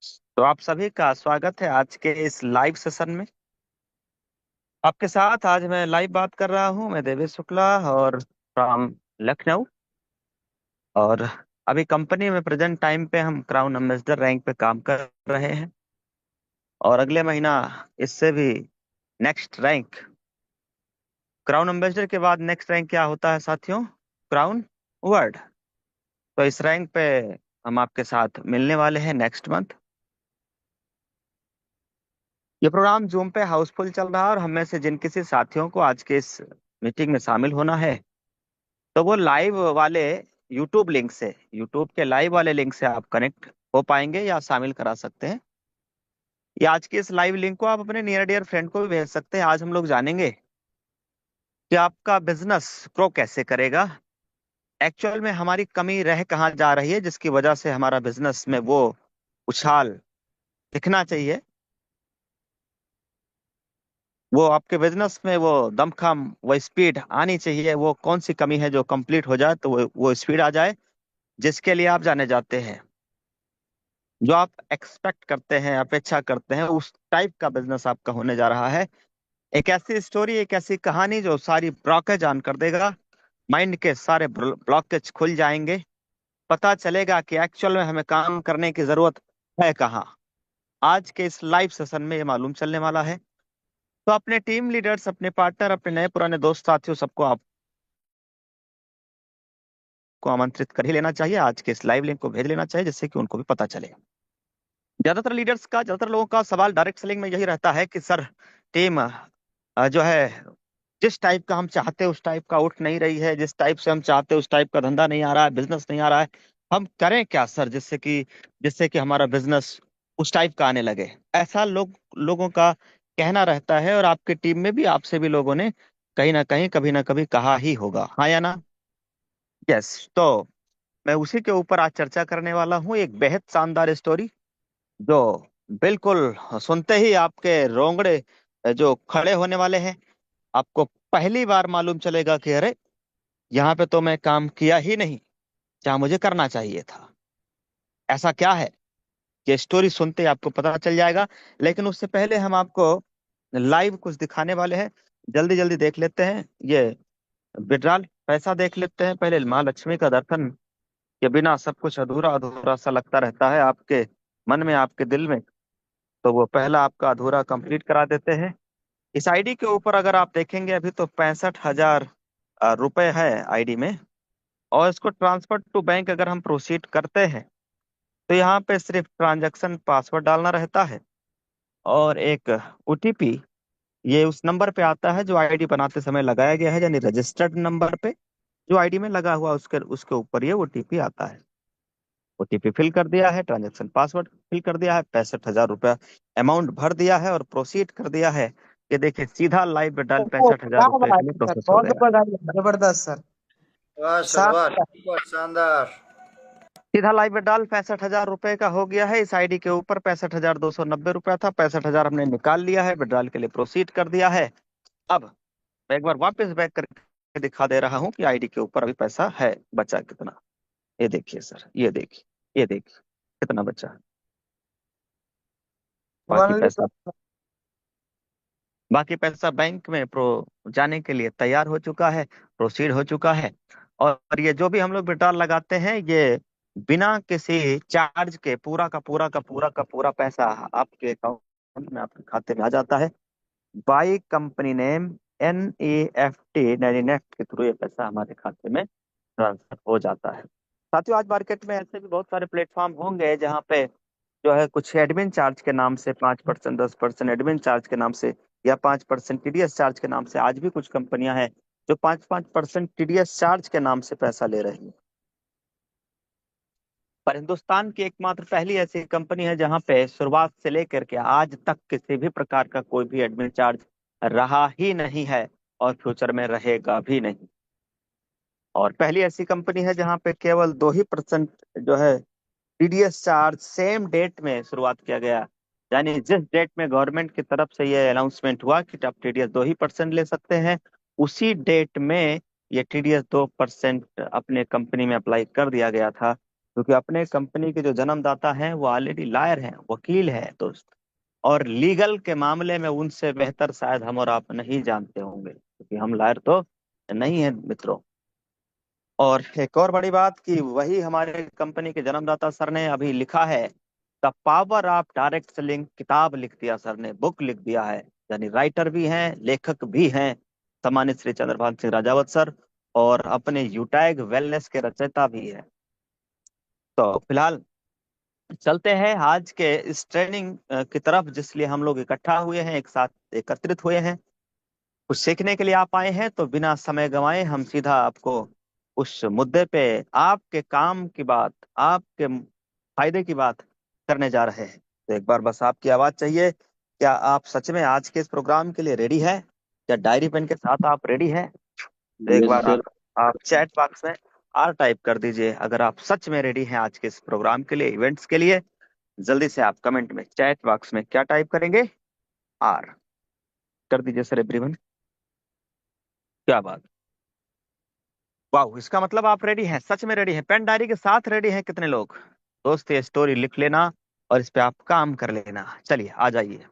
तो आप सभी का स्वागत है आज के इस लाइव सेशन में। आपके साथ आज मैं लाइव बात कर रहा हूं। मैं देवेश शुक्ला और फ्रॉम लखनऊ। और अभी कंपनी में प्रेजेंट टाइम पे हम क्राउन एम्बेसडर रैंक पे काम कर रहे हैं। और अगले महीना इससे भी नेक्स्ट रैंक, क्राउन एम्बेसडर के बाद नेक्स्ट रैंक क्या होता है साथियों? Crown world. तो इस रैंक पे हम आपके साथ मिलने वाले हैं नेक्स्ट मंथ। ये प्रोग्राम जूम पे हाउसफुल चल रहा है और हम में से जिन किसी साथियों को आज के इस मीटिंग में शामिल होना है, तो वो लाइव वाले यूट्यूब लिंक से, यूट्यूब के लाइव वाले लिंक से आप कनेक्ट हो पाएंगे या शामिल करा सकते हैं। या आज के इस लाइव लिंक को आप अपने नियर डियर फ्रेंड को भी भेज सकते हैं। आज हम लोग जानेंगे कि आपका बिजनेस ग्रो कैसे करेगा, एक्चुअल में हमारी कमी रह कहाँ जा रही है जिसकी वजह से हमारा बिजनेस में वो उछाल दिखना चाहिए, वो आपके बिजनेस में वो दमखम, वो स्पीड आनी चाहिए। वो कौन सी कमी है जो कंप्लीट हो जाए तो वो स्पीड आ जाए जिसके लिए आप जाने जाते हैं, जो आप एक्सपेक्ट करते हैं, अपेक्षा करते हैं, उस टाइप का बिजनेस आपका होने जा रहा है। एक ऐसी स्टोरी, एक ऐसी कहानी जो सारी ब्लॉकेज ऑन कर देगा, माइंड के सारे ब्लॉकेज खुल जाएंगे। पता चलेगा कि एक्चुअल में हमें काम करने की जरूरत है कहाँ। आज के इस लाइव सेशन में ये मालूम चलने वाला है। तो अपने टीम लीडर्स, अपने पार्टनर, अपने नए पुराने दोस्त साथियों, सबको आपको आमंत्रित कर ही लेना चाहिए, आज के इस लाइव लिंक को भेज लेना चाहिए जिससे कि उनको भी पता चले। ज्यादातर लीडर्स का, ज्यादातर लोगों का सवाल डायरेक्ट सेलिंग में यही रहता है कि सर, टीम जो है जिस टाइप का हम चाहते हैं उस टाइप का उठ नहीं रही है, जिस टाइप से हम चाहते हैं उस टाइप का धंधा नहीं आ रहा है, बिजनेस नहीं आ रहा है। हम करें क्या सर जिससे कि हमारा बिजनेस उस टाइप का आने लगे? ऐसा लोगों का कहना रहता है और आपकी टीम में भी, आपसे भी लोगों ने कहीं ना कहीं, कभी ना कभी कहा ही होगा, हाँ या ना? यस। तो मैं उसी के ऊपर आज चर्चा करने वाला हूँ, एक बेहद शानदार स्टोरी जो बिल्कुल सुनते ही आपके रोंगड़े जो खड़े होने वाले हैं। आपको पहली बार मालूम चलेगा कि अरे, यहाँ पे तो मैं काम किया ही नहीं जहाँ मुझे करना चाहिए था। ऐसा क्या है? ये स्टोरी सुनते ही आपको पता चल जाएगा। लेकिन उससे पहले हम आपको लाइव कुछ दिखाने वाले हैं। जल्दी जल्दी देख लेते हैं ये विड्रॉल पैसा, देख लेते हैं पहले। माँ लक्ष्मी का दर्शन के बिना सब कुछ अधूरा अधूरा सा लगता रहता है आपके मन में, आपके दिल में। तो वो पहला आपका अधूरा कंप्लीट करा देते हैं। इस आईडी के ऊपर अगर आप देखेंगे अभी तो 65,000 रुपए है आईडी में। और इसको ट्रांसफर टू बैंक अगर हम प्रोसीड करते हैं तो यहाँ पे सिर्फ ट्रांजैक्शन पासवर्ड डालना रहता है और एक ओटीपी, ये उस नंबर पे आता है जो आईडी बनाते समय लगाया गया है, यानी रजिस्टर्ड नंबर पे जो आईडी में लगा हुआ उसके उसके ऊपर ये ओटीपी आता है। ओटीपी फिल कर दिया है, ट्रांजैक्शन पासवर्ड फिल कर दिया है, 65,000 रुपया अमाउंट भर दिया है और प्रोसीड कर दिया है। ये देखिए सीधा लाइव विड्रॉल ओहो, 65,000 रुपये क्या के बात लिए है सर, प्रोसेस हो बहुत गया। बधाई, जबरदस्त सर। वाह सर वाह, शानदार। बहुत शानदार। सीधा लाइव विड्रॉल 65,000 रुपये का हो गया है। इस आईडी के ऊपर 65,290 रुपया था, 65,000 हमने निकाल लिया है, विड्रॉल के लिए प्रोसीड कर दिया है। अब मैं एक बार वापस बैक करके दिखा दे रहा हूँ कि आईडी के ऊपर अभी पैसा है, बचा कितना। ये देखिए सर, ये देखिए, ये देखिए कितना बचा है। बाकी ओनली पैसा, बाकी पैसा बैंक में प्रो जाने के लिए तैयार हो चुका है, प्रोसीड हो चुका है। और ये जो भी हम लोग विड्रॉल लगाते हैं ये बिना किसी चार्ज के पूरा का पूरा का पूरा का पूरा पैसा आपके अकाउंट में, आपके खाते में आ जाता है। बाई कंपनी नेम NEFT, यानी नेफ्ट के थ्रू ये पैसा हमारे खाते में ट्रांसफर हो जाता है। साथियों, आज मार्केट में ऐसे भी बहुत सारे प्लेटफॉर्म होंगे जहाँ पे जो है कुछ एडमिन चार्ज के नाम से 5%, 10% एडमिन चार्ज के नाम से, या 5% टीडीएस चार्ज के नाम से, आज भी कुछ कंपनियां हैं जो 5-5% टीडीएस चार्ज के नाम से पैसा ले रही हैं। पर हिंदुस्तान की एकमात्र पहली ऐसी कंपनी है जहां पे शुरुआत से लेकर के आज तक किसी भी प्रकार का कोई भी एडमिन चार्ज रहा ही नहीं है और फ्यूचर में रहेगा भी नहीं। और पहली ऐसी कंपनी है जहां पे केवल 2% जो है टीडीएस चार्ज सेम डेट में शुरुआत किया गया। यानी जिस डेट में गवर्नमेंट की तरफ से ये अनाउंसमेंट हुआ कि आप टीडीएस 2% ले सकते हैं, उसी डेट में ये टीडीएस 2% अपने कंपनी में अप्लाई कर दिया गया था। क्योंकि अपने कंपनी के जो जन्मदाता हैं वो ऑलरेडी लायर हैं, वकील हैं दोस्त। और लीगल के मामले में उनसे बेहतर शायद हम और आप नहीं जानते होंगे, क्योंकि हम लायर तो नहीं है मित्रों। और एक और बड़ी बात कि वही हमारे कंपनी के जन्मदाता सर ने अभी लिखा है the power of direct selling, किताब लिख दिया सर ने, बुक लिख दिया है। यानी राइटर भी हैं, लेखक भी हैं, सम्मानित श्री चंद्रभान सिंह राजावत सर। और अपने यूटैग वेलनेस के रचयिता भी है। तो फिलहाल चलते हैं आज के इस ट्रेनिंग की तरफ, जिसलिए हम लोग इकट्ठा हुए हैं, एक साथ एकत्रित हुए हैं, कुछ सीखने के लिए आप आए हैं। तो बिना समय गंवाए हम सीधा आपको उस मुद्दे पे, आपके काम की बात, आपके फायदे की बात करने जा रहे हैं। तो एक बार बस आपकी आवाज चाहिए। क्या आप सच में आज के इस प्रोग्राम के लिए रेडी है? क्या डायरी पेन के साथ आप रेडी हैं? तो एक यस बार सर। आप चैट बॉक्स में आर टाइप कर दीजिए अगर आप सच में रेडी हैं आज के इस प्रोग्राम के लिए, इवेंट्स के लिए। जल्दी से आप कमेंट में, चैट बॉक्स में क्या टाइप करेंगे? आर कर दीजिए सर एवरीवन। क्या बात, वाह! इसका मतलब आप रेडी हैं, सच में रेडी हैं, पेन डायरी के साथ रेडी हैं। कितने लोग? दोस्त ये स्टोरी लिख लेना और इस पे आप काम कर लेना। चलिए आ जाइए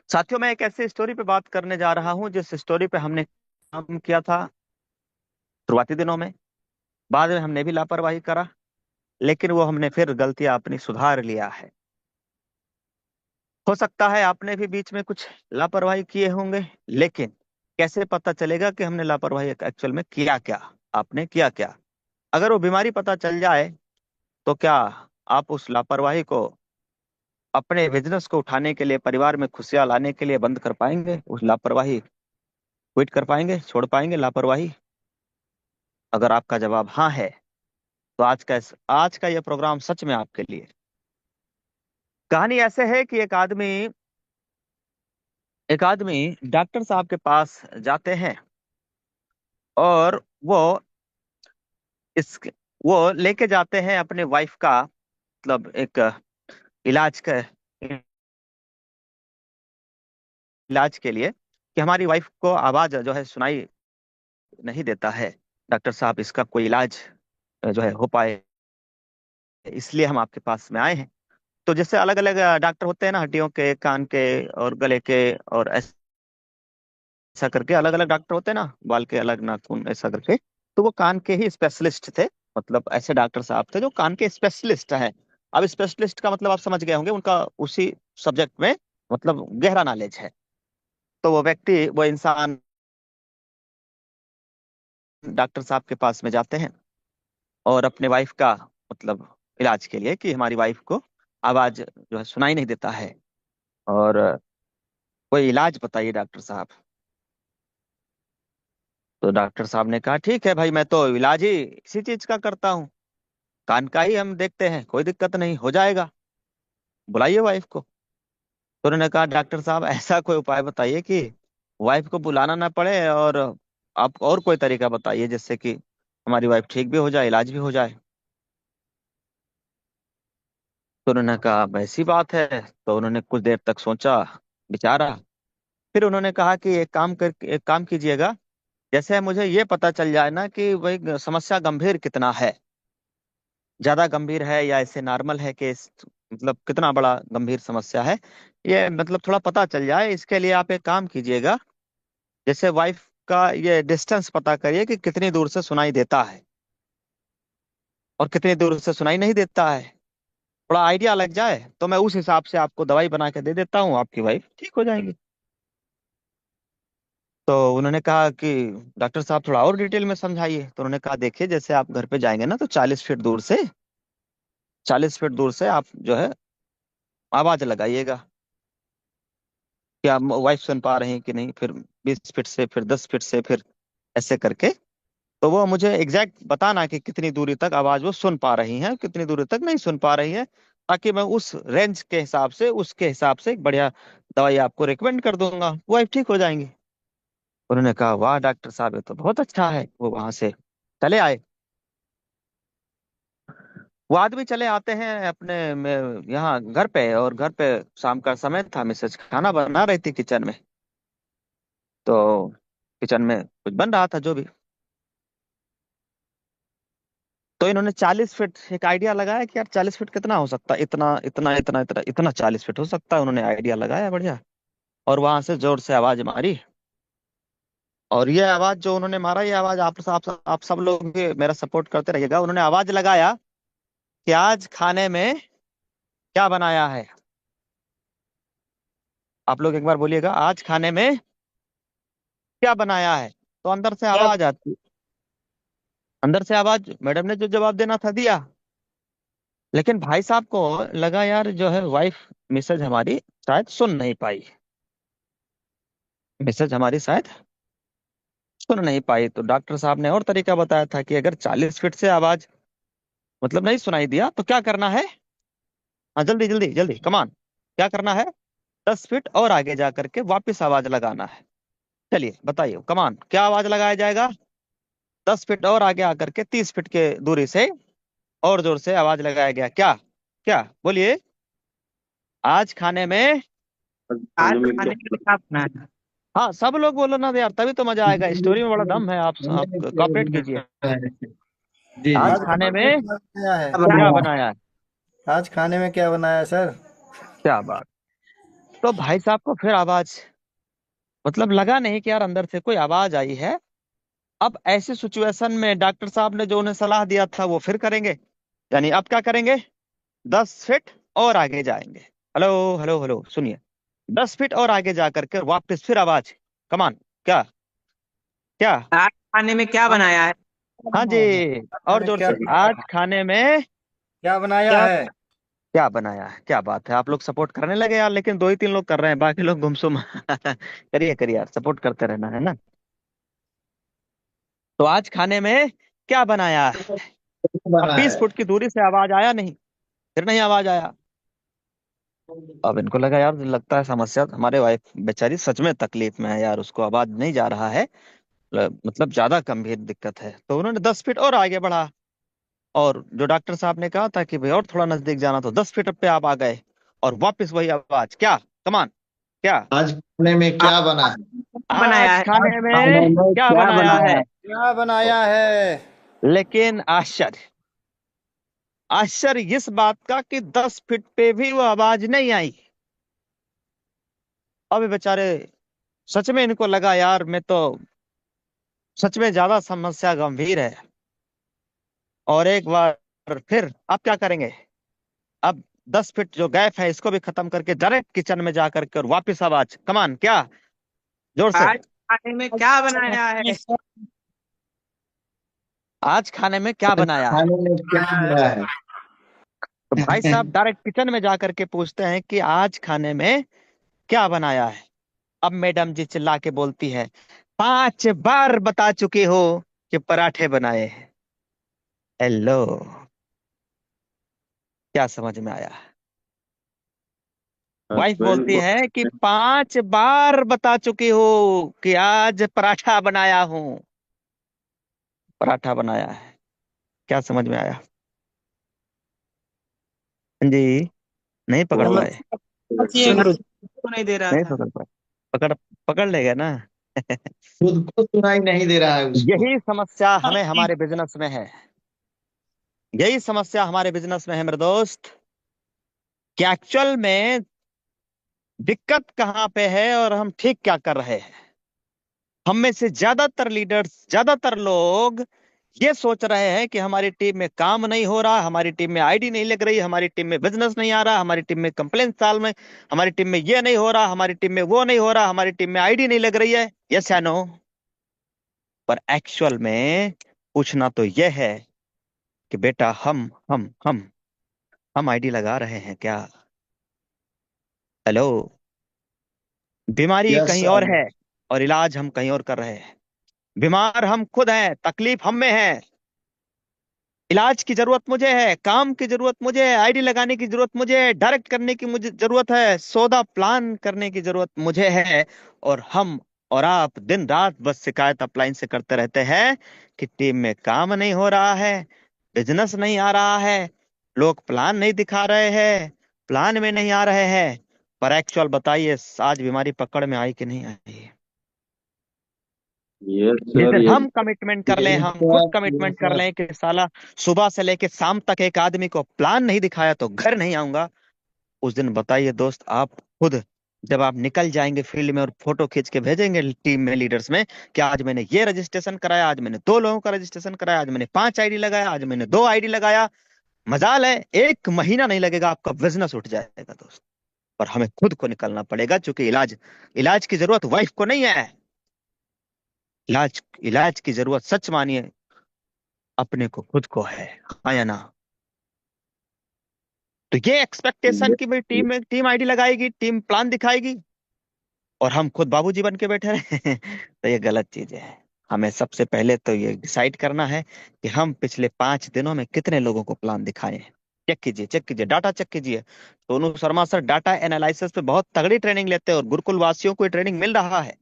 साथियों, मैं एक ऐसी स्टोरी पे बात करने जा रहा हूं जिस स्टोरी पे हमने काम किया था शुरुआती दिनों में। बाद में हमने भी लापरवाही करा, लेकिन वो हमने फिर गलतियां अपनी सुधार लिया है। हो सकता है आपने भी बीच में कुछ लापरवाही किए होंगे, लेकिन कैसे पता चलेगा कि हमने लापरवाही एक्चुअल में किया क्या? आपने किया क्या? अगर वो बीमारी पता चल जाए तो क्या आप उस लापरवाही को अपने बिजनेस को उठाने के लिए, परिवार में खुशियां लाने के लिए बंद कर पाएंगे? उस लापरवाही क्विट कर पाएंगे, छोड़ पाएंगे लापरवाही? अगर आपका जवाब हाँ है तो आज का यह प्रोग्राम सच में आपके लिए। कहानी ऐसे है कि एक आदमी डॉक्टर साहब के पास जाते हैं, और इस वो लेके जाते हैं अपने वाइफ का, मतलब एक इलाज का, इलाज के लिए, कि हमारी वाइफ को आवाज जो है सुनाई नहीं देता है। डॉक्टर साहब इसका कोई इलाज जो है हो पाए, इसलिए हम आपके पास में आए हैं। तो जैसे अलग अलग डॉक्टर होते हैं ना, हड्डियों के, कान के और गले के, और ऐसा करके अलग अलग डॉक्टर होते हैं ना, बाल के अलग, नाखून ऐसा करके। तो वो कान के ही स्पेशलिस्ट थे, मतलब ऐसे डॉक्टर साहब थे जो कान के स्पेशलिस्ट हैं। अब स्पेशलिस्ट का मतलब आप समझ गए होंगे, उनका उसी सब्जेक्ट में मतलब गहरा नॉलेज है। तो वो व्यक्ति, वो इंसान डॉक्टर साहब के पास में जाते हैं और अपने वाइफ का मतलब इलाज के लिए, कि हमारी वाइफ को आवाज जो है सुनाई नहीं देता है, और कोई इलाज बताइए डॉक्टर साहब। तो डॉक्टर साहब ने कहा ठीक है भाई, मैं तो इलाज ही इसी चीज का करता हूँ, कान का ही हम देखते हैं, कोई दिक्कत नहीं, हो जाएगा, बुलाइए वाइफ को। तो उन्होंने कहा डॉक्टर साहब ऐसा कोई उपाय बताइए कि वाइफ को बुलाना ना पड़े, और आप और कोई तरीका बताइए जिससे कि हमारी वाइफ ठीक भी हो जाए, इलाज भी हो जाए। तो उन्होंने कहा ऐसी बात है। तो उन्होंने कुछ देर तक सोचा, विचारा, फिर उन्होंने कहा कि एक काम कीजिएगा, जैसे मुझे ये पता चल जाए ना कि वही समस्या गंभीर कितना है, ज्यादा गंभीर है या ऐसे नॉर्मल है, कि मतलब कितना बड़ा गंभीर समस्या है, ये मतलब थोड़ा पता चल जाए, इसके लिए आप एक काम कीजिएगा। जैसे वाइफ का ये डिस्टेंस पता करिए कि कितनी दूर से सुनाई देता है और कितनी दूर से सुनाई नहीं देता है। थोड़ा आइडिया लग जाए तो मैं उस हिसाब से आपको दवाई बना के दे देता हूँ, आपकी वाइफ ठीक हो जाएंगी। तो उन्होंने कहा कि डॉक्टर साहब थोड़ा और डिटेल में समझाइए। तो उन्होंने कहा देखिए, जैसे आप घर पे जाएंगे ना, तो 40 फीट दूर से आप जो है आवाज लगाइएगा कि आप वाइफ सुन पा रहे हैं कि नहीं, फिर 20 फीट से, फिर 10 फीट से, फिर ऐसे करके। तो वो मुझे एग्जैक्ट बताना कि कितनी दूरी तक आवाज वो सुन पा रही हैं, कितनी दूरी तक नहीं सुन पा रही है, ताकि मैं उस रेंज के हिसाब से, उसके हिसाब से एक बढ़िया दवाई आपको रिकमेंड कर दूंगा, वाइफ ठीक हो जाएंगी। उन्होंने कहा वाह डॉक्टर साहब, ये तो बहुत अच्छा है। वो वहां से चले आए। वो आदमी चले आते हैं अपने यहाँ घर पे, और घर पे शाम का समय था, मिसेज खाना बना रही थी किचन में। तो किचन में कुछ बन रहा था जो भी। तो इन्होंने 40 फीट एक आइडिया लगाया कि यार 40 फीट कितना हो सकता है, इतना इतना इतना इतना इतना 40 फीट हो सकता है, उन्होंने आइडिया लगाया बढ़िया। और वहां से जोर से आवाज मारी। और ये आवाज जो उन्होंने मारा, ये आवाज आप सब लोग भी मेरा सपोर्ट करते रहिएगा। उन्होंने आवाज लगाया कि आज खाने में क्या बनाया है। आप लोग एक बार बोलिएगा, आज खाने में क्या बनाया है। तो अंदर से क्या? आवाज आती, अंदर से आवाज, मैडम ने जो जवाब देना था दिया। लेकिन भाई साहब को लगा यार जो है वाइफ मिसेज हमारी शायद सुन नहीं पाई, मिसेज हमारी शायद सुन नहीं पाई। तो डॉक्टर साहब ने और तरीका बताया था कि अगर 40 फीट से आवाज मतलब नहीं सुनाई दिया तो क्या करना है। हाँ जल्दी जल्दी जल्दी कमान, क्या करना है। 10 फीट और आगे जा करके वापिस आवाज लगाना है। चलिए बताइए कमान, क्या आवाज लगाया जाएगा। 10 फीट और आगे आकर के 30 फीट के दूरी से और जोर से आवाज लगाया गया, क्या क्या बोलिए। आज खाने में, आज खाने में क्या बनाया हाँ सब लोग बोलो ना यार, तभी तो मजा आएगा, स्टोरी में बड़ा दम है। आप कॉपरेट कीजिए। है? जी जी। आज आज खाने खाने में में क्या बनाया है? क्या क्या बनाया? बनाया है। आज खाने में क्या बनाया सर? क्या बात। तो भाई साहब को फिर आवाज मतलब लगा नहीं कि यार अंदर से कोई आवाज आई है। अब ऐसी सिचुएशन में डॉक्टर साहब ने जो उन्हें सलाह दिया था वो फिर करेंगे। यानी अब क्या करेंगे, 10 फीट और आगे जाएंगे। हेलो हेलो हेलो सुनिए, 10 फीट और आगे जा करके वापस फिर आवाज, कमान, क्या क्या। आज खाने में क्या बनाया है? हाँ जी, और खाने जोर क्या से, बनाया आज खाने में क्या बनाया क्या, है? क्या बनाया है। क्या बात है, आप लोग सपोर्ट करने लगे यार, लेकिन दो ही तीन लोग कर रहे हैं, बाकी लोग गुमसुम करिए करिए यार, सपोर्ट करते रहना है ना। तो आज खाने में क्या बनाया है। अब बना 20 फुट है। की दूरी से आवाज आया नहीं, फिर नहीं आवाज आया। अब इनको लगा यार, लगता है समस्या हमारे वाइफ बेचारी सच में तकलीफ में है यार, उसको आवाज नहीं जा रहा है, मतलब ज्यादा गंभीर दिक्कत है। तो उन्होंने 10 फीट और आगे बढ़ा। और जो डॉक्टर साहब ने कहा था कि भाई और थोड़ा नजदीक जाना, तो 10 फीट पे आप आ गए। और वापस वही आवाज, क्या, कमान, क्या। आज खाने में आज क्या बना है? बनाया आज है? खाने खाने में में क्या क्या बनाया बनाया है। है? क्या बनाया है? लेकिन आश्चर्य, आश्चर्य इस बात का कि 10 फीट पे भी वो आवाज नहीं आई। अब ये बेचारे सच में इनको लगा यार, मैं तो सच में ज्यादा समस्या गंभीर है। और एक बार फिर आप क्या करेंगे। अब 10 फीट जो गैप है इसको भी खत्म करके डायरेक्ट किचन में जा करके और वापिस आवाज, कमान, क्या, जोर से। आज खाने में क्या बनाया है? आज खाने में क्या आज बनाया है। खाने में क्या बना तो भाई है? साहब डायरेक्ट किचन में जा करके पूछते हैं कि आज खाने में क्या बनाया है। अब मैडम जी चिल्ला के बोलती है, 5 बार बता चुके हो कि पराठे बनाए हैं। हेलो, क्या समझ में आया। वाइफ हस्बैंड बोलती को है कि 5 बार बता चुकी हो कि आज पराठा बनाया हूं, पराठा बनाया है। क्या समझ में आया। हाँ जी, नहीं पकड़ वो पाए, सुन को नहीं दे रहा नहीं था। पकड़ पाए। पकड़, पकड़ लेगा ना। खुद को सुनाई नहीं दे रहा है उसको। यही समस्या हमें हमारे बिजनेस में है, यही समस्या हमारे बिजनेस में है मेरे दोस्त, कि एक्चुअल में दिक्कत कहाँ पे है और हम ठीक क्या कर रहे हैं। हम में से ज्यादातर लीडर्स, ज्यादातर लोग ये सोच रहे हैं कि हमारी टीम में काम नहीं हो रहा, हमारी टीम में आईडी नहीं लग रही, हमारी टीम में बिजनेस नहीं आ रहा, हमारी टीम में कंप्लेंट साल में, हमारी टीम में ये नहीं हो रहा, हमारी टीम में वो नहीं हो रहा, हमारी टीम में आईडी नहीं लग रही है। यस या नो। पर एक्चुअल में पूछना तो यह है कि बेटा हम आईडी लगा रहे हैं क्या। हेलो, बीमारी यस कहीं और सर। है और इलाज हम कहीं और कर रहे हैं। बीमार हम खुद हैं, तकलीफ हम में है। इलाज की जरूरत मुझे है, काम की जरूरत मुझे है, आईडी लगाने की जरूरत मुझे है, डायरेक्ट करने की मुझे जरूरत है, सौदा प्लान करने की जरूरत मुझे है। और हम और आप दिन रात बस शिकायत अपलाइन से करते रहते हैं कि टीम में काम नहीं हो रहा है, बिजनेस नहीं आ रहा है, लोग प्लान नहीं दिखा रहे हैं, प्लान में नहीं आ रहे हैं। पर एक्चुअल बताइए, आज बीमारी पकड़ में आई कि नहीं आई। यस जिस सर, दिन ये हम कमिटमेंट कर लें, यही हम तो खुद आप ये कमिटमेंट कर सर। लें कि साला सुबह से लेके शाम तक एक आदमी को प्लान नहीं दिखाया तो घर नहीं आऊंगा, उस दिन बताइए दोस्त आप खुद, जब आप निकल जाएंगे फील्ड में और फोटो खींच के भेजेंगे टीम में, लीडर्स में, कि आज मैंने ये रजिस्ट्रेशन कराया, आज मैंने 2 लोगों का रजिस्ट्रेशन कराया, आज मैंने 5 आईडी लगाया, आज मैंने 2 आईडी लगाया, मजाल है 1 महीना नहीं लगेगा, आपका बिजनेस उठ जाएगा दोस्त। पर हमें खुद को निकलना पड़ेगा, क्योंकि इलाज इलाज की जरूरत वाइफ को नहीं है। इलाज इलाज की जरूरत, सच मानिए, अपने को खुद को है। हाँ या ना? तो ये एक्सपेक्टेशन कि भाई टीम में टीम आईडी लगाएगी, टीम प्लान दिखाएगी, और हम खुद बाबूजी बन के बैठे रहे तो ये गलत चीज है। हमें सबसे पहले तो ये डिसाइड करना है कि हम पिछले 5 दिनों में कितने लोगों को प्लान दिखाए हैं। चेक कीजिए, चेक कीजिए, डाटा चेक कीजिए। Sonu Sharma sir data analysis पे बहुत तगड़ी ट्रेनिंग लेते हैं, और गुरुकुल वासियों को ट्रेनिंग मिल रहा है।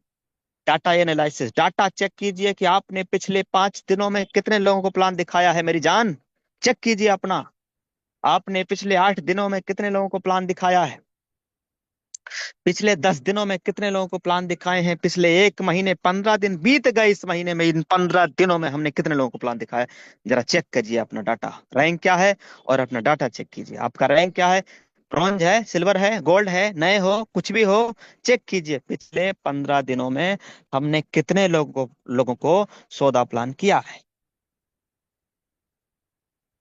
डाटा एनालिसिस, डाटा चेक कीजिए कि आपने पिछले 5 दिनों में कितने लोगों को प्लान दिखाया है। मेरी जान, चेक कीजिए अपना, आपने पिछले 8 दिनों में कितने लोगों को प्लान दिखाया है, पिछले 10 दिनों में कितने लोगों को प्लान दिखाए हैं, पिछले 1 महीने, 15 दिन बीत गए इस महीने में, इन 15 दिनों में हमने कितने लोगों को प्लान दिखाया है। जरा चेक कीजिए अपना डाटा, रैंक क्या है, और अपना डाटा चेक कीजिए, आपका रैंक क्या है, ब्रॉन्ज है, सिल्वर है, गोल्ड है, नए हो, कुछ भी हो, चेक कीजिए पिछले 15 दिनों में हमने कितने लोगों को सौदा प्लान किया है।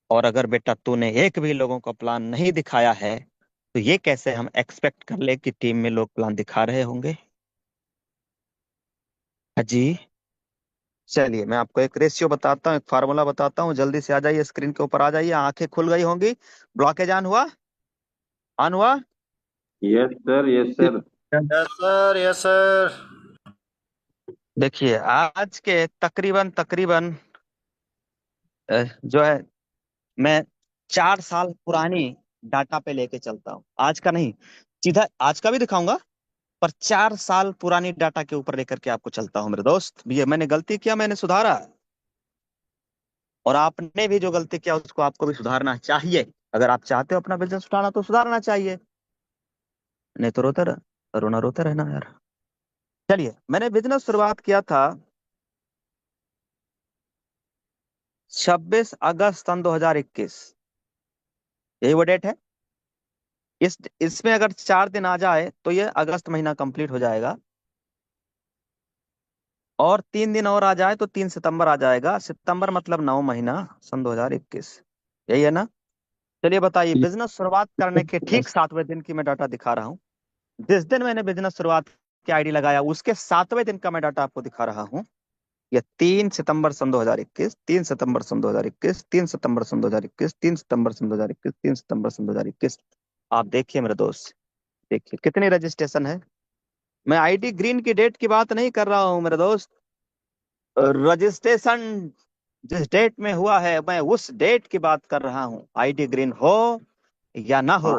और अगर बेटा तूने एक भी लोगों का प्लान नहीं दिखाया है, तो ये कैसे हम एक्सपेक्ट कर ले कि टीम में लोग प्लान दिखा रहे होंगे। हाँ जी। चलिए मैं आपको एक रेशियो बताता हूँ, एक फार्मूला बताता हूँ, जल्दी से आ जाइए, स्क्रीन के ऊपर आ जाइए, आंखें खुल गई होंगी। ब्लॉकेज ऑन हुआ? ऑन हुआ? Yes sir, yes sir. Yes sir, yes sir. देखिए आज के तकरीबन तकरीबन जो है, मैं 4 साल पुरानी डाटा पे लेके चलता हूँ, आज का नहीं, सीधा आज का भी दिखाऊंगा, पर 4 साल पुरानी डाटा के ऊपर लेकर के आपको चलता हूँ मेरे दोस्त। ये मैंने गलती किया, मैंने सुधारा, और आपने भी जो गलती किया उसको आपको भी सुधारना चाहिए। अगर आप चाहते हो अपना बिजनेस उठाना तो सुधारना चाहिए, नहीं तो रोना रोते रहना यार। चलिए, मैंने बिजनेस शुरुआत किया था 26 अगस्त सन 2021, यही वो डेट है। इसमें अगर 4 दिन आ जाए तो ये अगस्त महीना कंप्लीट हो जाएगा, और 3 दिन और आ जाए तो 3 सितंबर आ जाएगा, सितंबर मतलब 9 महीना सन 2021, यही है ना? चलिए बताइए, बिजनेस शुरुआत करने के ठीक 7वें दिन की मैं डाटा दिखा रहा हूँ। जिस दिन मैंने बिजनेस शुरुआत की आईडी लगाया उसके 7वें दिन का मैं डाटा आपको दिखा रहा हूँ। ये 3 सितंबर सन 2021, 3 सितंबर सन 2021, 3 सितंबर सन 2021, 3 सितंबर सन 2021, 3 सितंबर सन 2021। आप देखिए मेरे दोस्त, देखिए कितनी रजिस्ट्रेशन है। मैं आईडी ग्रीन की डेट की बात नहीं कर रहा हूँ मेरे दोस्त, रजिस्ट्रेशन जिस डेट में हुआ है मैं उस डेट की बात कर रहा हूँ, आईडी ग्रीन हो या ना हो।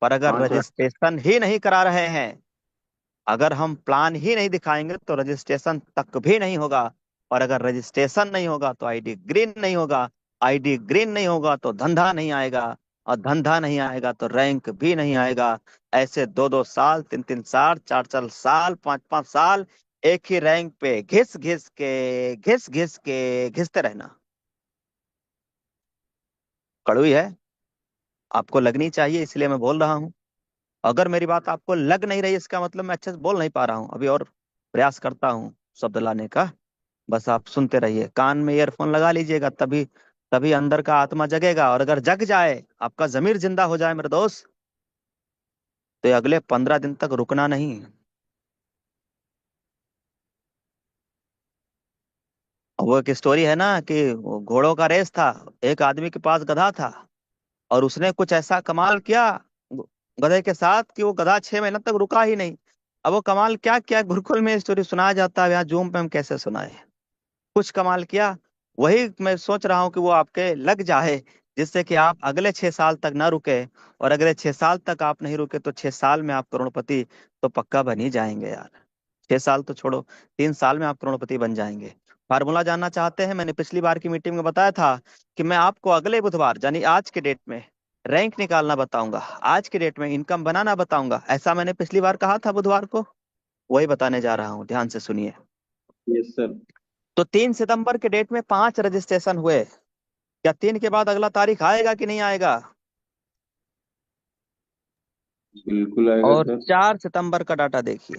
पर अगर हाँ सर। रजिस्ट्रेशन ही नहीं करा रहे हैं, अगर हम प्लान ही नहीं दिखाएंगे तो रजिस्ट्रेशन तक भी नहीं होगा, और अगर रजिस्ट्रेशन नहीं होगा तो आईडी ग्रीन नहीं होगा, आईडी ग्रीन नहीं होगा तो धंधा नहीं आएगा, और धंधा नहीं आएगा तो रैंक भी नहीं आएगा। ऐसे 2-2 साल, 3-3 साल, 4-4 साल, 5-5 साल एक ही रैंक पे घिस घिस के घिसते रहना कड़वी है, आपको लगनी चाहिए, इसलिए मैं बोल रहा हूँ। अगर मेरी बात आपको लग नहीं रही, इसका मतलब मैं अच्छे से बोल नहीं पा रहा हूँ, अभी और प्रयास करता हूँ शब्द लाने का। बस आप सुनते रहिए, कान में ईयरफोन लगा लीजिएगा, तभी तभी अंदर का आत्मा जगेगा, और अगर जग जाए, आपका जमीर जिंदा हो जाए मेरे दोस्त, तो ये अगले 15 दिन तक रुकना नहीं। वो एक स्टोरी है ना कि वो घोड़ों का रेस था, एक आदमी के पास गधा था, और उसने कुछ ऐसा कमाल किया गधे के साथ कि वो गधा 6 महीने तक रुका ही नहीं। अब वो कमाल क्या किया, गुरुकुल में स्टोरी सुनाया जाता है, यहाँ जूम पे हम कैसे सुनाए। कुछ कमाल किया, वही मैं सोच रहा हूँ कि वो आपके लग जाए, जिससे कि आप अगले 6 साल तक ना रुके, और अगले 6 साल तक आप नहीं रुके तो 6 साल में आप करोड़पति तो पक्का बन ही जाएंगे यार। 6 साल तो छोड़ो, 3 साल में आप करोड़पति बन जाएंगे। फार्मूला जानना चाहते हैं? मैंने पिछली बार की मीटिंग में बताया था कि मैं आपको अगले बुधवार यानी आज के डेट में रैंक निकालना बताऊंगा, आज के डेट में इनकम बनाना बताऊंगा, ऐसा मैंने पिछली बार कहा था बुधवार को, वही बताने जा रहा हूँ, ध्यान से सुनिए। Yes sir. तो 3 सितंबर के डेट में 5 रजिस्ट्रेशन हुए। क्या 3 के बाद अगला तारीख आएगा कि नहीं आएगा? बिल्कुल आएगा और सर। 4 सितंबर का डाटा देखिए।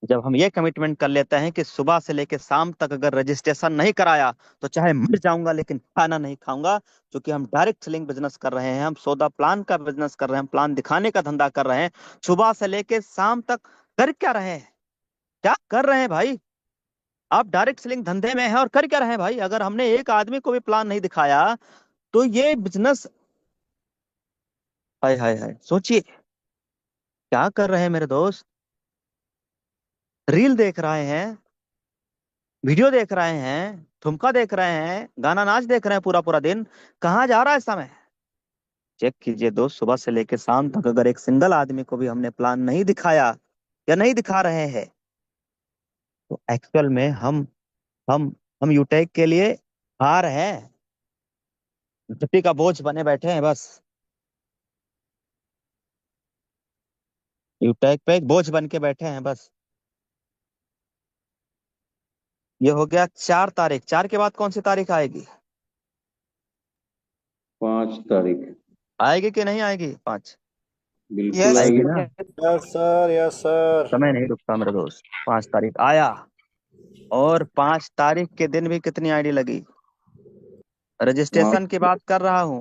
जब हम ये कमिटमेंट कर लेते हैं कि सुबह से लेकर शाम तक अगर रजिस्ट्रेशन नहीं कराया तो चाहे मर जाऊंगा लेकिन खाना नहीं खाऊंगा, क्योंकि हम डायरेक्ट सेलिंग बिजनेस कर रहे हैं, हम सौदा प्लान का बिजनेस कर रहे हैं, हम प्लान दिखाने का धंधा कर रहे हैं। सुबह से लेकर शाम तक कर क्या रहे हैं? क्या कर रहे हैं भाई? आप डायरेक्ट सेलिंग धंधे में हैं और कर क्या रहे हैं भाई? अगर हमने एक आदमी को भी प्लान नहीं दिखाया तो ये बिजनेस, हाय हाय हाय, सोचिए क्या कर रहे हैं मेरे दोस्त। रील देख रहे हैं, वीडियो देख रहे हैं, ठुमका देख रहे हैं, गाना नाच देख रहे हैं पूरा पूरा दिन। कहाँ जा रहा है समय? चेक कीजिए दोस्त, सुबह से लेकर शाम तक अगर एक सिंगल आदमी को भी हमने प्लान नहीं दिखाया या नहीं दिखा रहे हैं तो एक्चुअल में हम हम यूटेक के लिए हार हैं, झुट्टी का बोझ बने बैठे हैं बस। यूटेक पे एक बोझ बन के बैठे हैं बस। ये हो गया 4 तारीख। 4 के बाद कौन सी तारीख आएगी? 5 तारीख। आएगी कि नहीं आएगी? 5 बिल्कुल यस आएगी आएगी। ना? Yes sir, yes sir. समय नहीं रुकता मेरे दोस्त। 5 तारीख आया, और 5 तारीख के दिन भी कितनी आईडी लगी? रजिस्ट्रेशन की पाँच। बात कर रहा हूँ,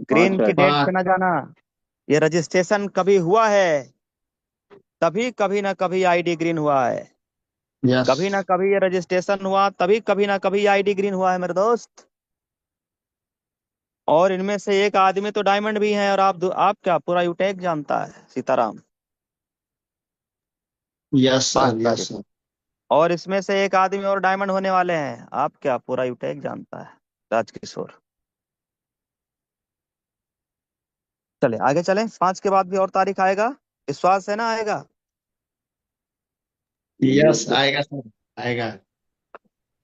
ग्रीन पाँच की है। डेट पे ना जाना। ये रजिस्ट्रेशन कभी हुआ है, तभी कभी ना कभी आईडी ग्रीन हुआ है। यस। कभी ना कभी ये रजिस्ट्रेशन हुआ, तभी कभी ना कभी आईडी ग्रीन हुआ है मेरे दोस्त। और इनमें से एक आदमी तो डायमंड भी है, और आप क्या पूरा यूटेक जानता है सीताराम। यस पांच सर, यस तारीख सर। और इसमें से एक आदमी और डायमंड होने वाले हैं। आप क्या पूरा यूटेक जानता है राजकिशोर। चले आगे चलें, 5 के बाद भी और तारीख आएगा, विश्वास है ना आएगा? यस यस आएगा सर, आएगा।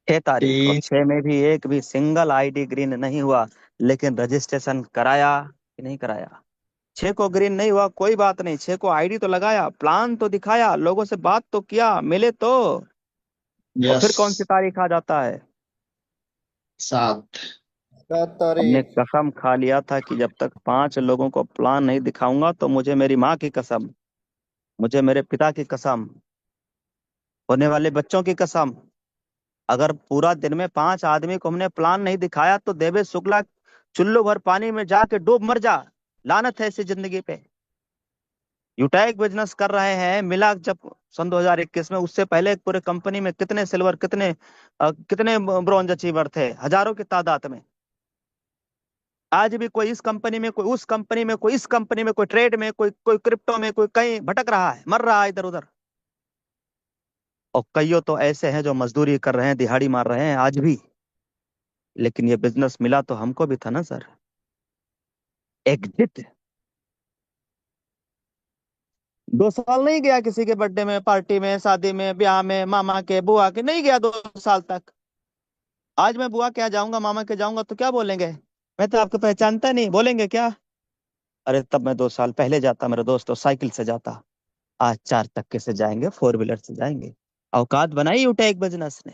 6 तारीख, और तीन। 6 में भी एक भी सिंगल आईडी ग्रीन नहीं हुआ, लेकिन रजिस्ट्रेशन कराया कि नहीं कराया? 6 को ग्रीन नहीं हुआ कोई बात नहीं, 6 को आईडी तो लगाया, प्लान तो दिखाया, लोगों से बात तो किया, मिले तो। और यस। फिर कौन सी तारीख आ जाता है? 7। हमने तारीख। कसम खा लिया था कि जब तक 5 लोगों को प्लान नहीं दिखाऊंगा तो मुझे मेरी माँ की कसम, मुझे मेरे पिता की कसम, होने वाले बच्चों की कसम, अगर पूरा दिन में 5 आदमी को हमने प्लान नहीं दिखाया तो देवेश शुक्ला चुल्लू भर पानी में जाके डूब मर जा। लानत है ऐसी जिंदगी पे। यूटैक बिजनेस कर रहे हैं, मिला जब सन 2021 में, उससे पहले एक पूरे कंपनी में कितने सिल्वर, कितने ब्रॉन्ज अचीवर थे, हजारों की तादाद में। आज भी कोई इस कंपनी में, कोई उस कंपनी में, कोई इस कंपनी में, कोई ट्रेड में, कोई कोई क्रिप्टो में, कोई कहीं भटक रहा है, मर रहा है इधर उधर। और कईयों तो ऐसे हैं जो मजदूरी कर रहे हैं, दिहाड़ी मार रहे हैं आज भी। लेकिन ये बिजनेस मिला तो हमको भी था ना सर। एग्जिट। 2 साल नहीं गया किसी के बर्थडे में, पार्टी में, शादी में, ब्याह में, मामा के, बुआ के, नहीं गया 2 साल तक। आज मैं बुआ के यहाँ जाऊंगा, मामा के जाऊंगा तो क्या बोलेंगे? मैं तो आपको पहचानता नहीं, बोलेंगे क्या? अरे तब मैं 2 साल पहले जाता मेरे दोस्त, तो साइकिल से जाता। आज 4 चक्के से जाएंगे, 4 व्हीलर से जाएंगे। औकात बनाई यूटेक बिजनेस ने।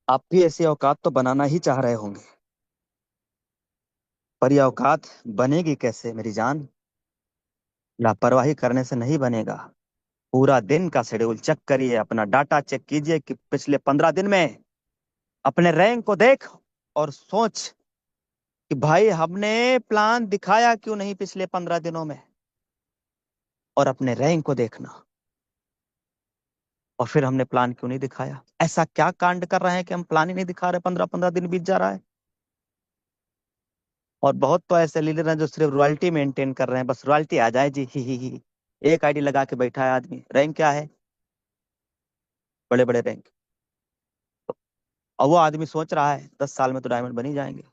आप भी ऐसी औकात तो बनाना ही चाह रहे होंगे, पर यह औकात बनेगी कैसे मेरी जान? लापरवाही करने से नहीं बनेगा। पूरा दिन का शेड्यूल चेक करिए, अपना डाटा चेक कीजिए कि पिछले 15 दिन में अपने रैंक को देख और सोच कि भाई हमने प्लान दिखाया क्यों नहीं पिछले 15 दिनों में। और अपने रैंक को देखना, और फिर हमने प्लान क्यों नहीं दिखाया। ऐसा क्या कांड कर रहे हैं कि हम प्लान ही नहीं दिखा रहे? 15-15 दिन बीत जा रहा है। और बहुत तो ऐसे लीडर हैं जो सिर्फ रॉयल्टी मेंटेन कर रहे हैं, बस रॉयल्टी आ जाए जी, ही। एक आईडी लगा के बैठा है आदमी, रैंक क्या है? बड़े बड़े रैंक। और वो आदमी सोच रहा है 10 साल में तो डायमंड बन ही जाएंगे।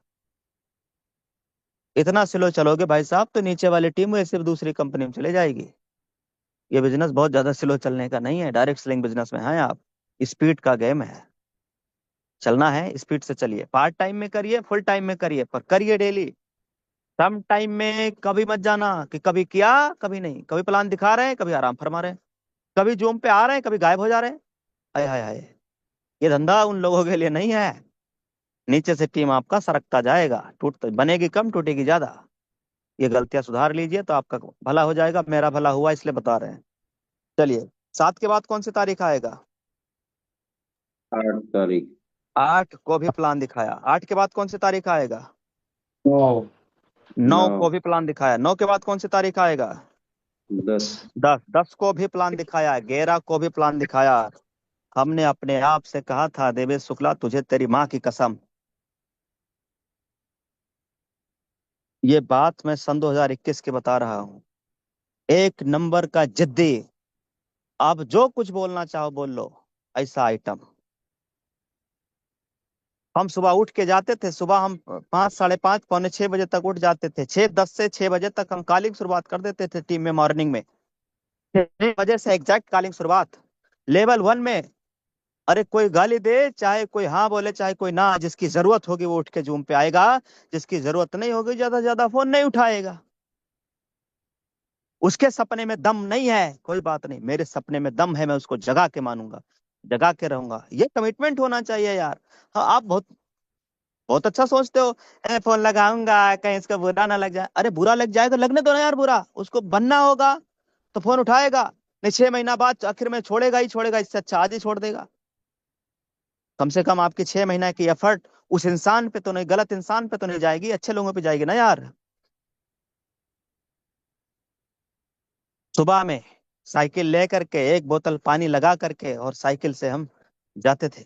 इतना स्लो चलोगे भाई साहब तो नीचे वाली टीम वो सिर्फ दूसरी कंपनी में चले जाएगी। ये बिजनेस बहुत ज्यादा स्लो चलने का नहीं है, डायरेक्ट सेलिंग बिजनेस में है आप। स्पीड का गेम है, चलना है स्पीड से चलिए। पार्ट टाइम में करिए, फुल टाइम में करिए, पर करिए डेली। सम टाइम में कभी मत जाना कि कभी किया कभी नहीं, कभी प्लान दिखा रहे हैं कभी आराम फरमा रहे हैं, कभी जूम पे आ रहे हैं कभी गायब हो जा रहे हैं। हाय हाय हाय, ये धंधा उन लोगों के लिए नहीं है। नीचे से टीम आपका सरकता जाएगा, टूट बनेगी कम टूटेगी ज्यादा। ये गलतियां सुधार लीजिए तो आपका भला हो जाएगा, मेरा भला हुआ इसलिए बता रहे हैं। चलिए, 7 के बाद कौन सी तारीख आएगा? 8 तारीख। 8 को भी प्लान दिखाया। 8 के बाद कौन सी तारीख आएगा? 9। 9 9। को भी प्लान दिखाया। 9 के बाद कौन सी तारीख आएगा? 10। 10। 10 को भी प्लान दिखाया। 11 को भी प्लान दिखाया। हमने अपने आप से कहा था देवेश शुक्ला तुझे तेरी माँ की कसम, ये बात मैं सन 2021 की बता रहा हूँ। एक नंबर का जिद्दी, आप जो कुछ बोलना चाहो बोल लो, ऐसा आइटम। हम सुबह उठ के जाते थे, सुबह हम 5, 5:30, पौने 6 बजे तक उठ जाते थे। 6:10 से 6 बजे तक हम कॉलिंग शुरुआत कर देते थे टीम में मॉर्निंग में। 6 बजे से एग्जैक्ट कॉलिंग शुरुआत। लेवल 1 में, अरे कोई गाली दे चाहे कोई हाँ बोले चाहे कोई ना, जिसकी जरूरत होगी वो उठ के जूम पे आएगा, जिसकी जरूरत नहीं होगी ज्यादा से ज्यादा फोन नहीं उठाएगा। उसके सपने में दम नहीं है, कोई बात नहीं, मेरे सपने में दम है, मैं उसको जगा के मानूंगा, जगा के रहूंगा। ये कमिटमेंट होना चाहिए यार। हाँ, आप बहुत बहुत अच्छा सोचते हो। फोन लगाऊंगा कहीं इसका बुरा ना लग जाए। अरे बुरा लग जाए तो लगने दो ना यार, बुरा उसको बनना होगा तो फोन उठाएगा। नहीं 6 महीना बाद आखिर में छोड़ेगा ही छोड़ेगा, इससे अच्छा आज ही छोड़ देगा। कम से कम आपकी 6 महीना की एफर्ट उस इंसान पे तो नहीं, गलत इंसान पे तो नहीं जाएगी, अच्छे लोगों पे जाएगी ना यार। सुबह में साइकिल ले करके एक बोतल पानी लगा करके और साइकिल से हम जाते थे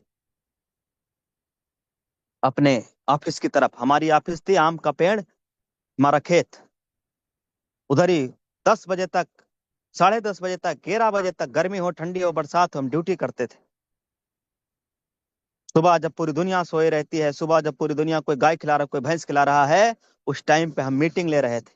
अपने ऑफिस की तरफ। हमारी ऑफिस थी आम का पेड़, हमारा खेत उधर ही। 10 बजे तक, 10:30 बजे तक, 11 बजे तक, गर्मी हो ठंडी हो बरसात हो, हम ड्यूटी करते थे। सुबह जब पूरी दुनिया सोए रहती है, सुबह जब पूरी दुनिया कोई गाय खिला रहा कोई भैंस खिला रहा है, उस टाइम पे हम मीटिंग ले रहे थे,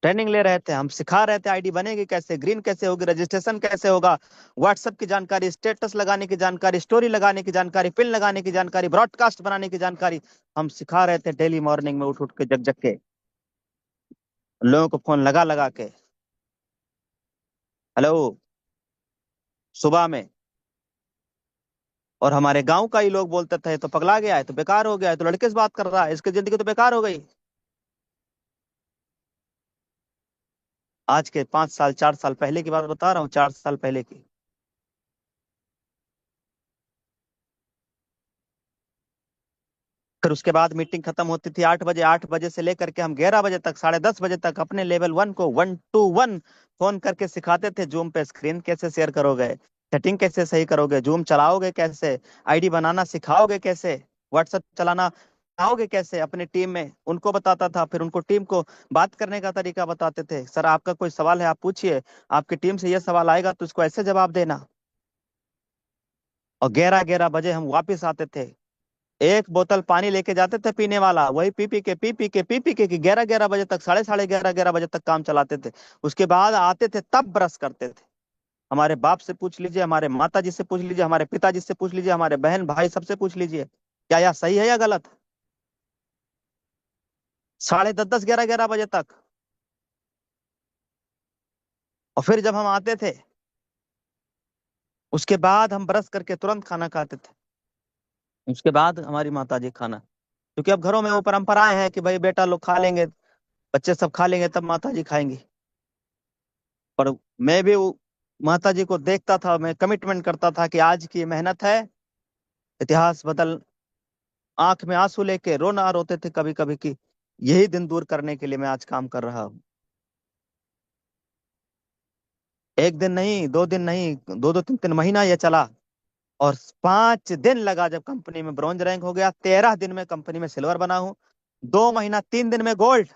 ट्रेनिंग ले रहे थे। हम सिखा रहे थे आईडी बनेगी कैसे, ग्रीन कैसे होगी, रजिस्ट्रेशन कैसे होगा, व्हाट्सएप की जानकारी, स्टेटस लगाने की जानकारी, स्टोरी लगाने की जानकारी, पिन लगाने की जानकारी, ब्रॉडकास्ट बनाने की जानकारी, हम सिखा रहे थे डेली मॉर्निंग में उठ उठ के जग जग के, लोगों को फोन लगा लगा के। हेलो, सुबह में। और हमारे गांव का ही लोग बोलते थे तो पगला गया है, तो बेकार हो गया है, तो लड़के से बात कर रहा है, इसकी जिंदगी तो बेकार हो गई। आज के 5 साल 4 साल पहले की बात बता रहा हूँ, 4 साल पहले की। फिर उसके बाद मीटिंग खत्म होती थी 8 बजे। 8 बजे से लेकर के हम 11 बजे तक, 10:30 बजे तक अपने लेवल 1 को 1 to 1 फोन करके सिखाते थे। जूम पे स्क्रीन कैसे शेयर करोगे, सेटिंग कैसे सही करोगे, जूम चलाओगे कैसे, आईडी बनाना सिखाओगे कैसे, व्हाट्सएप चलाना सिखाओगे कैसे अपनी टीम में, उनको बताता था। फिर उनको टीम को बात करने का तरीका बताते थे। सर आपका कोई सवाल है आप पूछिए, आपकी टीम से ये सवाल आएगा तो उसको ऐसे जवाब देना। और 11-11 बजे हम वापिस आते थे, एक बोतल पानी लेके जाते थे पीने वाला, वही पी पी के पी पी के पी पी के कि 11-11 बजे तक, साढ़े साढ़े 11-11 बजे तक काम चलाते थे। उसके बाद आते थे तब ब्रश करते थे। हमारे बाप से पूछ लीजिए, हमारे माता जी से पूछ लीजिए, हमारे पिताजी से पूछ लीजिए, हमारे बहन भाई सबसे पूछ लीजिए, क्या यह सही है या गलत? 10:30 10 11-11 बजे तक। और फिर जब हम आते थे उसके बाद हम ब्रश करके तुरंत खाना खाते थे। उसके बाद हमारी माता जी खाना, क्योंकि अब घरों में वो परंपराएं हैं कि भाई बेटा लोग खा लेंगे, बच्चे सब खा लेंगे तब माता जी खाएंगी। पर मैं भी वो माता जी को देखता था, मैं कमिटमेंट करता था कि आज की मेहनत है, इतिहास बदल, आंख में आंसू लेके रोना रोते थे कभी कभी कि यही दिन दूर करने के लिए मैं आज काम कर रहा हूँ। एक दिन नहीं, 2 दिन नहीं, 2 2 3 3 महीना ये चला। और 5 दिन लगा जब कंपनी में ब्रॉन्ज रैंक हो गया, 13 दिन में कंपनी में सिल्वर बना हूँ, 2 महीना 3 दिन में gold,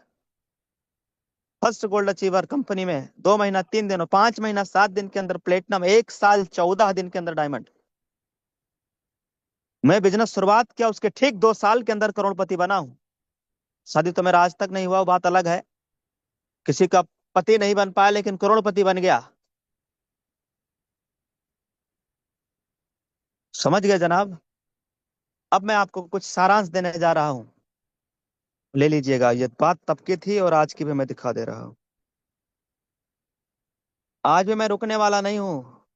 first gold achiever company में, 2 महीना 3 दिन, और 5 महीना 7 दिन के अंदर प्लेटिनम, 1 साल 14 दिन के अंदर डायमंड। मैं बिजनेस शुरुआत किया उसके ठीक 2 साल के अंदर करोड़पति बना हूँ। शादी तो मेरा आज तक नहीं हुआ, वो बात अलग है, किसी का पति नहीं बन पाया लेकिन करोड़पति बन गया। समझ गए जनाब? अब मैं आपको कुछ सारांश देने जा रहा हूं। ले लीजिएगा, ये बात तब की थी और आज की भी मैं दिखा दे रहा हूँ। आज भी मैं रुकने वाला नहीं हूँ।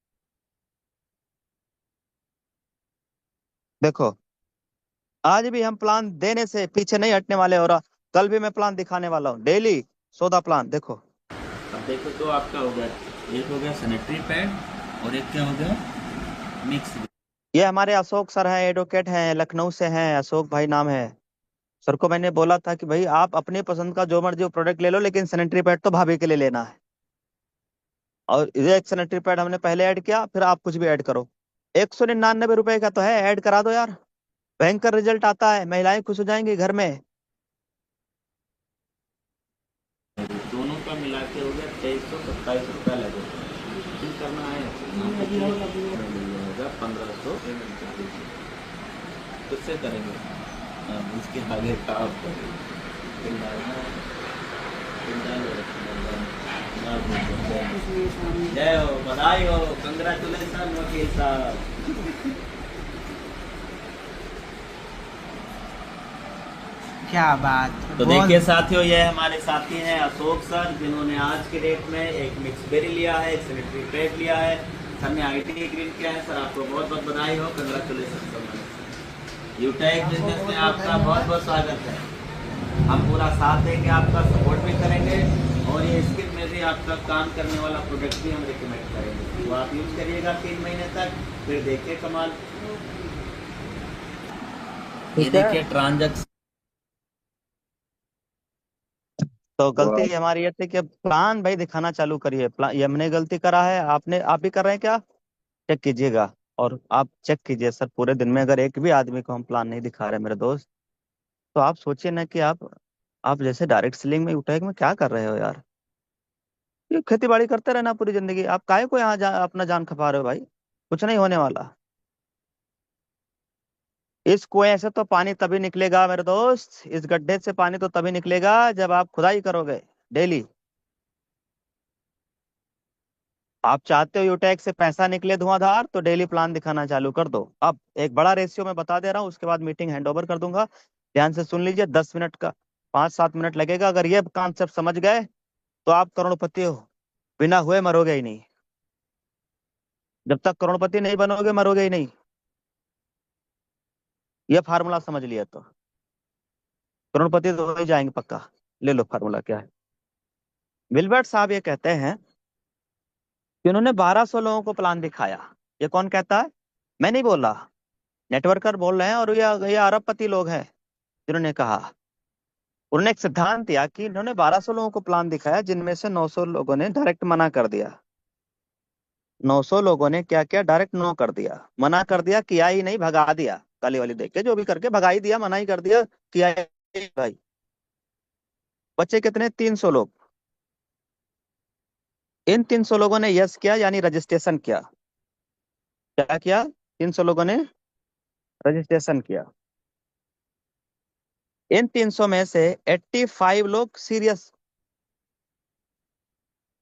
देखो, आज भी हम प्लान देने से पीछे नहीं हटने वाले, और कल भी मैं प्लान दिखाने वाला हूँ, डेली सौदा प्लान। देखो, अब देखो, तो आपका हो गया, एक हो गया सैनिटरी पैड और एक क्या हो गया, मिक्स। ये हमारे अशोक सर हैं, एडवोकेट हैं, लखनऊ से हैं, अशोक भाई नाम है। सर को मैंने बोला था कि भाई आप अपनी पसंद का जो मर्जी प्रोडक्ट ले लो, लेकिन सैनिटरी पैड तो भाभी के लिए लेना है। और ये एक सैनिटरी पैड हमने पहले ऐड किया, फिर आप कुछ भी ऐड करो। 199 रुपए का तो है, ऐड करा दो यार, भयंकर रिजल्ट आता है, महिलाएं खुश हो जाएंगी घर में। दोनों का मिला के हो गया 2327 रुपया लगेगा। ठीक करना है मिल जाएगा 1500, उससे करेंगे। उसके आगे का आप जय हो, बधाई हो, कंग्रेचुलेसन वकील साहब। क्या बात। तो देखिए साथियों, ये हमारे साथी हैं अशोक सर, जिन्होंने आज के डेट में एक मिक्स बेरी लिया है, एक सैनिटरी पैड लिया है। सर ने आईटी ग्रीन किया है। सर आपको बहुत बहुत बधाई हो, कंग्रेचुलेसन सर। यूटेक बिजनेस में आपका बहुत बहुत स्वागत है। हम पूरा साथ देंगे, आपका सपोर्ट भी करेंगे, और ये स्किन में भी आपका काम करने वाला प्रोडक्ट भी हम रिकमेंड करेंगे। तो आप यूज करिएगा 3 महीने तक, फिर देखिए कमाल। ये देखिए ट्रांजैक्शन। तो गलती हमारी ये थी कि प्लान भाई दिखाना चालू करिए। प्लान ये हमने गलती करा है, आपने, आप भी कर रहे हैं क्या? चेक कीजिएगा, और आप चेक कीजिए सर, पूरे दिन में अगर एक भी आदमी को हम प्लान नहीं दिखा रहे मेरे दोस्त, तो आप सोचिए ना कि आप जैसे डायरेक्ट सेलिंग में, यूटेक में क्या कर रहे हो यार। ये खेती बाड़ी करते रहना पूरी जिंदगी, आप काहे को यहाँ अपना जान खपा रहे हो भाई? कुछ नहीं होने वाला। इस कुएं से तो पानी तभी निकलेगा मेरे दोस्त, इस गड्ढे से पानी तो तभी निकलेगा जब आप खुदाई करोगे डेली। आप चाहते हो यूटेक से पैसा निकले धुआंधार, तो डेली प्लान दिखाना चालू कर दो। अब एक बड़ा रेशियो मैं बता दे रहा हूँ, उसके बाद मीटिंग हैंड ओवर कर दूंगा। ध्यान से सुन लीजिए, 10 मिनट का, 5-7 मिनट लगेगा। अगर ये कॉन्सेप्ट समझ गए तो आप करोड़पति हो, बिना हुए मरोगे ही नहीं। जब तक करोड़पति नहीं बनोगे, मरोगे ही नहीं। ये फार्मूला समझ लिया तो करोड़पति तो हो ही जाएंगे पक्का। ले लो फार्मूला क्या है। विल्बर्ट साहब ये कहते हैं कि उन्होंने 1200 लोगों को प्लान दिखाया। ये कौन कहता है? मैं नहीं बोल रहा, नेटवर्कर बोल रहे हैं, और ये अरबपति लोग हैं जिन्होंने कहा। उन्होंने एक सिद्धांत दिया कि इन्होंने 1200 लोगों को प्लान दिखाया, जिनमें से 900 लोगों ने डायरेक्ट मना कर दिया। 900 लोगों ने क्या किया? डायरेक्ट नो कर दिया, मना कर दिया, किया ही नहीं, भगा दिया, काली वाली देख के जो भी करके भगा ही दिया, मना ही कर दिया, किया ही नहीं भाई। बच्चे कितने? 300 लोग। इन 300 लोगों ने यस किया, यानी रजिस्ट्रेशन किया। क्या किया? 300 लोगों ने रजिस्ट्रेशन किया। इन 300 में से 85 लोग सीरियस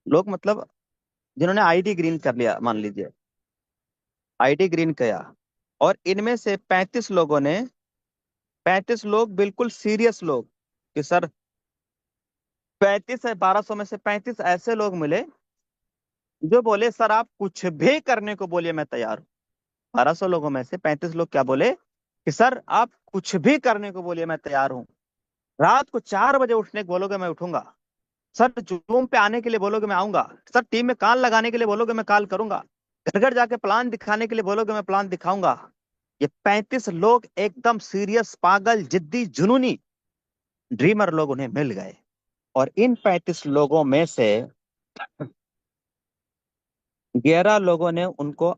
लोग, मतलब जिन्होंने आईडी ग्रीन कर लिया, मान लीजिए आईडी ग्रीन किया। और इनमें से 35 लोग बिल्कुल सीरियस लोग, कि सर 35 है, 1200 में से 35 ऐसे लोग मिले जो बोले सर आप कुछ भी करने को बोलिए मैं तैयार हूँ। 1200 लोगों में से 35 लोग क्या बोले कि सर आप कुछ भी करने को बोलिए मैं तैयार हूँ। रात को 4 बजे उठने को बोलोगे मैं उठूंगा। सर जूम पे आने के लिए बोलोगे मैं आऊंगा। सर टीम में कॉल लगाने के लिए बोलोगे मैं कॉल करूंगा। घर घर जाके प्लान दिखाने के लिए बोलोगे मैं प्लान दिखाऊंगा। ये 35 लोग एकदम सीरियस, पागल, जिद्दी, जुनूनी ड्रीमर लोग उन्हें मिल गए। और इन 35 लोगों में से 11 लोगों ने उनको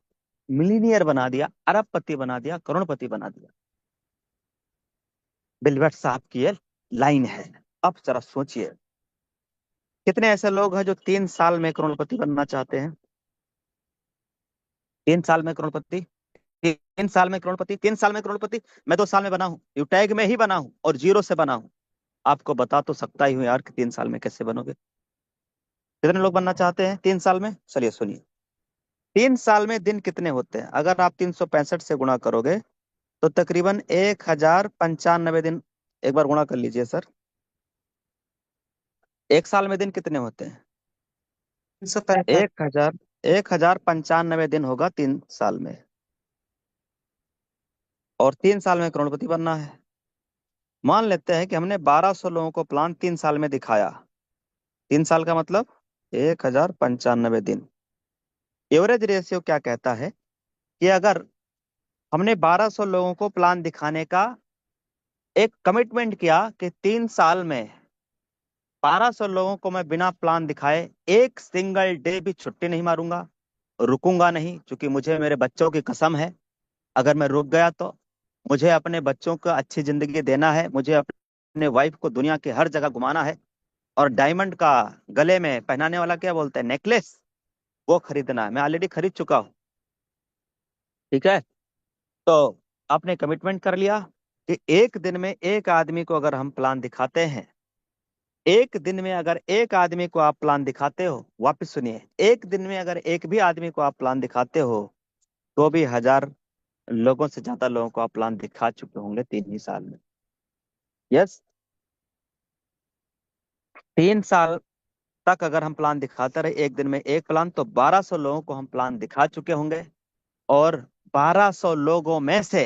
मिलीनियर बना दिया, अरबपति बना दिया, करोड़पति बना दिया। बिलवर्ट साहब की ये लाइन है। अब जरा सोचिए, कितने ऐसे लोग हैं जो 3 साल में करोड़पति बनना चाहते हैं? 3 साल में करोड़पति, 3 साल में करोड़पति, 3 साल में करोड़पति। मैं 2 साल में बना हूं, यूटैग में ही बना हूं, और जीरो से बना हूं। आपको बता तो सकता ही हूं यार कि 3 साल में कैसे बनोगे। कितने लोग बनना चाहते हैं 3 साल में? चलिए सुनिए, 3 साल में दिन कितने होते हैं? अगर आप 365 से गुणा करोगे तो तकरीबन 1095 दिन। एक बार गुणा कर लीजिए सर, एक साल में दिन कितने होते हैं? 365। 1095 दिन होगा 3 साल में। और 3 साल में करोड़पति बनना है। मान लेते हैं कि हमने 1200 लोगों को प्लान 3 साल में दिखाया। 3 साल का मतलब 1095 दिन। एवरेज रेशियो क्या कहता है कि अगर हमने 1200 लोगों को प्लान दिखाने का एक कमिटमेंट किया कि 3 साल में 1200 लोगों को मैं बिना प्लान दिखाए एक सिंगल डे भी छुट्टी नहीं मारूंगा, रुकूंगा नहीं, क्योंकि मुझे मेरे बच्चों की कसम है, अगर मैं रुक गया तो मुझे अपने बच्चों को अच्छी जिंदगी देना है, मुझे अपने वाइफ को दुनिया के हर जगह घुमाना है, और डायमंड का गले में पहनाने वाला क्या बोलते हैं, नेकलेस, वो खरीदना है। मैं ऑलरेडी खरीद चुका हूँ। ठीक है। तो आपने कमिटमेंट कर लिया कि एक दिन में एक आदमी को अगर हम प्लान दिखाते हैं, एक दिन में अगर एक आदमी को आप प्लान दिखाते हो, वापस सुनिए, एक दिन में अगर एक भी आदमी को आप प्लान दिखाते हो तो भी 1000 लोगों से ज्यादा लोगों को आप प्लान दिखा चुके होंगे 3 ही साल में। यस। 3 साल तक अगर हम प्लान दिखाते रहे एक दिन में एक प्लान, तो 1200 लोगों को हम प्लान दिखा चुके होंगे। और 1200 लोगों में से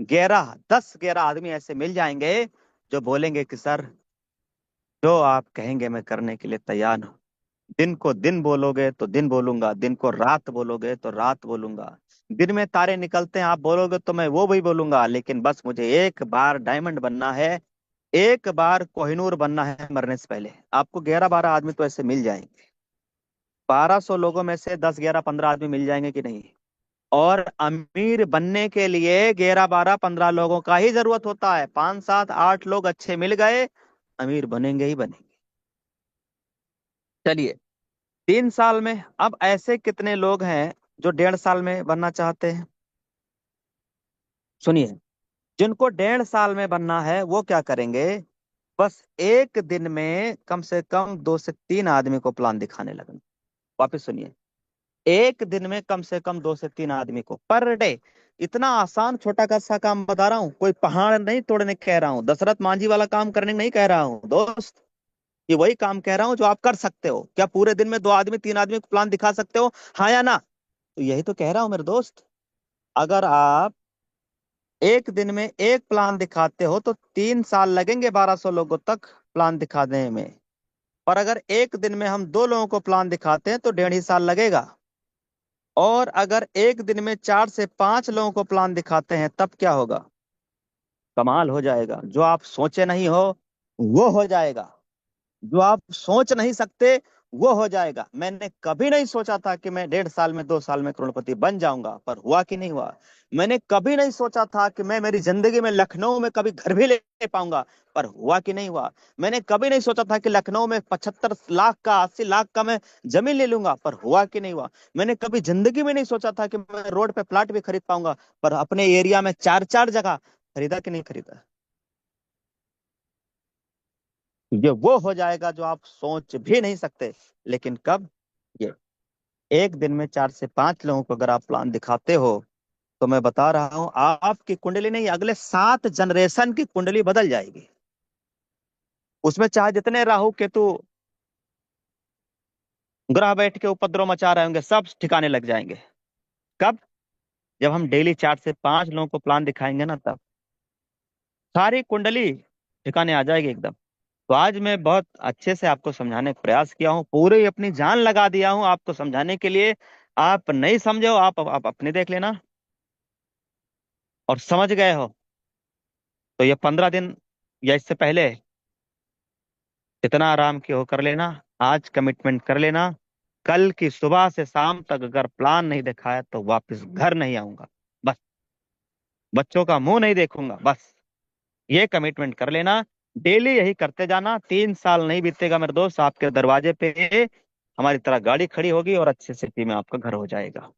11 आदमी ऐसे मिल जाएंगे जो बोलेंगे कि सर, जो आप कहेंगे मैं करने के लिए तैयार हूँ। दिन को दिन बोलोगे तो दिन बोलूंगा, दिन को रात बोलोगे तो रात बोलूंगा, दिन में तारे निकलते हैं आप बोलोगे तो मैं वो भी बोलूंगा, लेकिन बस मुझे एक बार डायमंड बनना है, एक बार कोहिनूर बनना है मरने से पहले। आपको 11-12 आदमी तो ऐसे मिल जाएंगे। 1200 लोगों में से 10-11-15 आदमी मिल जाएंगे कि नहीं? और अमीर बनने के लिए 11-12-15 लोगों का ही जरूरत होता है। 5-7-8 लोग अच्छे मिल गए, अमीर बनेंगे ही बनेंगे। चलिए, 3 साल में अब ऐसे कितने लोग हैं जो 1.5 साल में बनना चाहते हैं? सुनिए, जिनको 1.5 साल में बनना है वो क्या करेंगे, बस एक दिन में कम से कम 2 से 3 आदमी को प्लान दिखाने लगेंगे। वापस सुनिए, एक दिन में कम से कम 2 से 3 आदमी को पर डे। इतना आसान छोटा सा काम बता रहा हूँ, कोई पहाड़ नहीं तोड़ने कह रहा हूँ, दशरथ मांझी वाला काम करने नहीं कह रहा हूँ दोस्त। ये वही काम कह रहा हूँ जो आप कर सकते हो। क्या पूरे दिन में 2 आदमी 3 आदमी को प्लान दिखा सकते हो, हाँ या ना? तो यही तो कह रहा हूँ मेरे दोस्त। अगर आप एक दिन में एक प्लान दिखाते हो तो 3 साल लगेंगे 1200 लोगों तक प्लान दिखाने में। पर अगर एक दिन में हम 2 लोगों को प्लान दिखाते हैं तो 1.5 ही साल लगेगा। और अगर एक दिन में 4 से 5 लोगों को प्लान दिखाते हैं तब क्या होगा? कमाल हो जाएगा। जो आप सोचे नहीं हो वो हो जाएगा, जो आप सोच नहीं सकते वो हो जाएगा। मैंने कभी नहीं सोचा था कि मैं 1.5 साल में 2 साल में करोड़पति बन जाऊंगा, पर हुआ कि नहीं हुआ। मैंने कभी नहीं सोचा था कि मैं मेरी जिंदगी में लखनऊ में कभी घर भी ले पाऊंगा, पर हुआ कि नहीं हुआ। मैंने कभी नहीं सोचा था कि लखनऊ में 75 लाख का 80 लाख का मैं जमीन ले लूंगा, पर हुआ कि नहीं हुआ। मैंने कभी जिंदगी में नहीं सोचा था कि मैं रोड पे प्लाट भी खरीद पाऊंगा, पर अपने एरिया में 4-4 जगह खरीदा कि नहीं खरीदा। ये वो हो जाएगा जो आप सोच भी नहीं सकते। लेकिन कब? ये एक दिन में 4 से 5 लोगों को अगर आप प्लान दिखाते हो तो मैं बता रहा हूं, आपकी कुंडली नहीं, अगले 7 जनरेशन की कुंडली बदल जाएगी। उसमें चाहे जितने राहु केतु ग्रह बैठ के उपद्रव मचा रहे होंगे, सब ठिकाने लग जाएंगे। कब? जब हम डेली 4 से 5 लोगों को प्लान दिखाएंगे ना, तब सारी कुंडली ठिकाने आ जाएगी एकदम। तो आज मैं बहुत अच्छे से आपको समझाने का प्रयास किया हूँ, पूरी अपनी जान लगा दिया हूँ आपको समझाने के लिए। आप नहीं समझे हो, आप अपने देख लेना। और समझ गए हो तो ये 15 दिन या इससे पहले इतना आराम के हो कर लेना। आज कमिटमेंट कर लेना, कल की सुबह से शाम तक अगर प्लान नहीं दिखाया तो वापस घर नहीं आऊंगा, बस बच्चों का मुंह नहीं देखूंगा, बस ये कमिटमेंट कर लेना। डेली यही करते जाना, 3 साल नहीं बीतेगा मेरे दोस्त, आपके दरवाजे पे हमारी तरह गाड़ी खड़ी होगी और अच्छे सिटी में आपका घर हो जाएगा।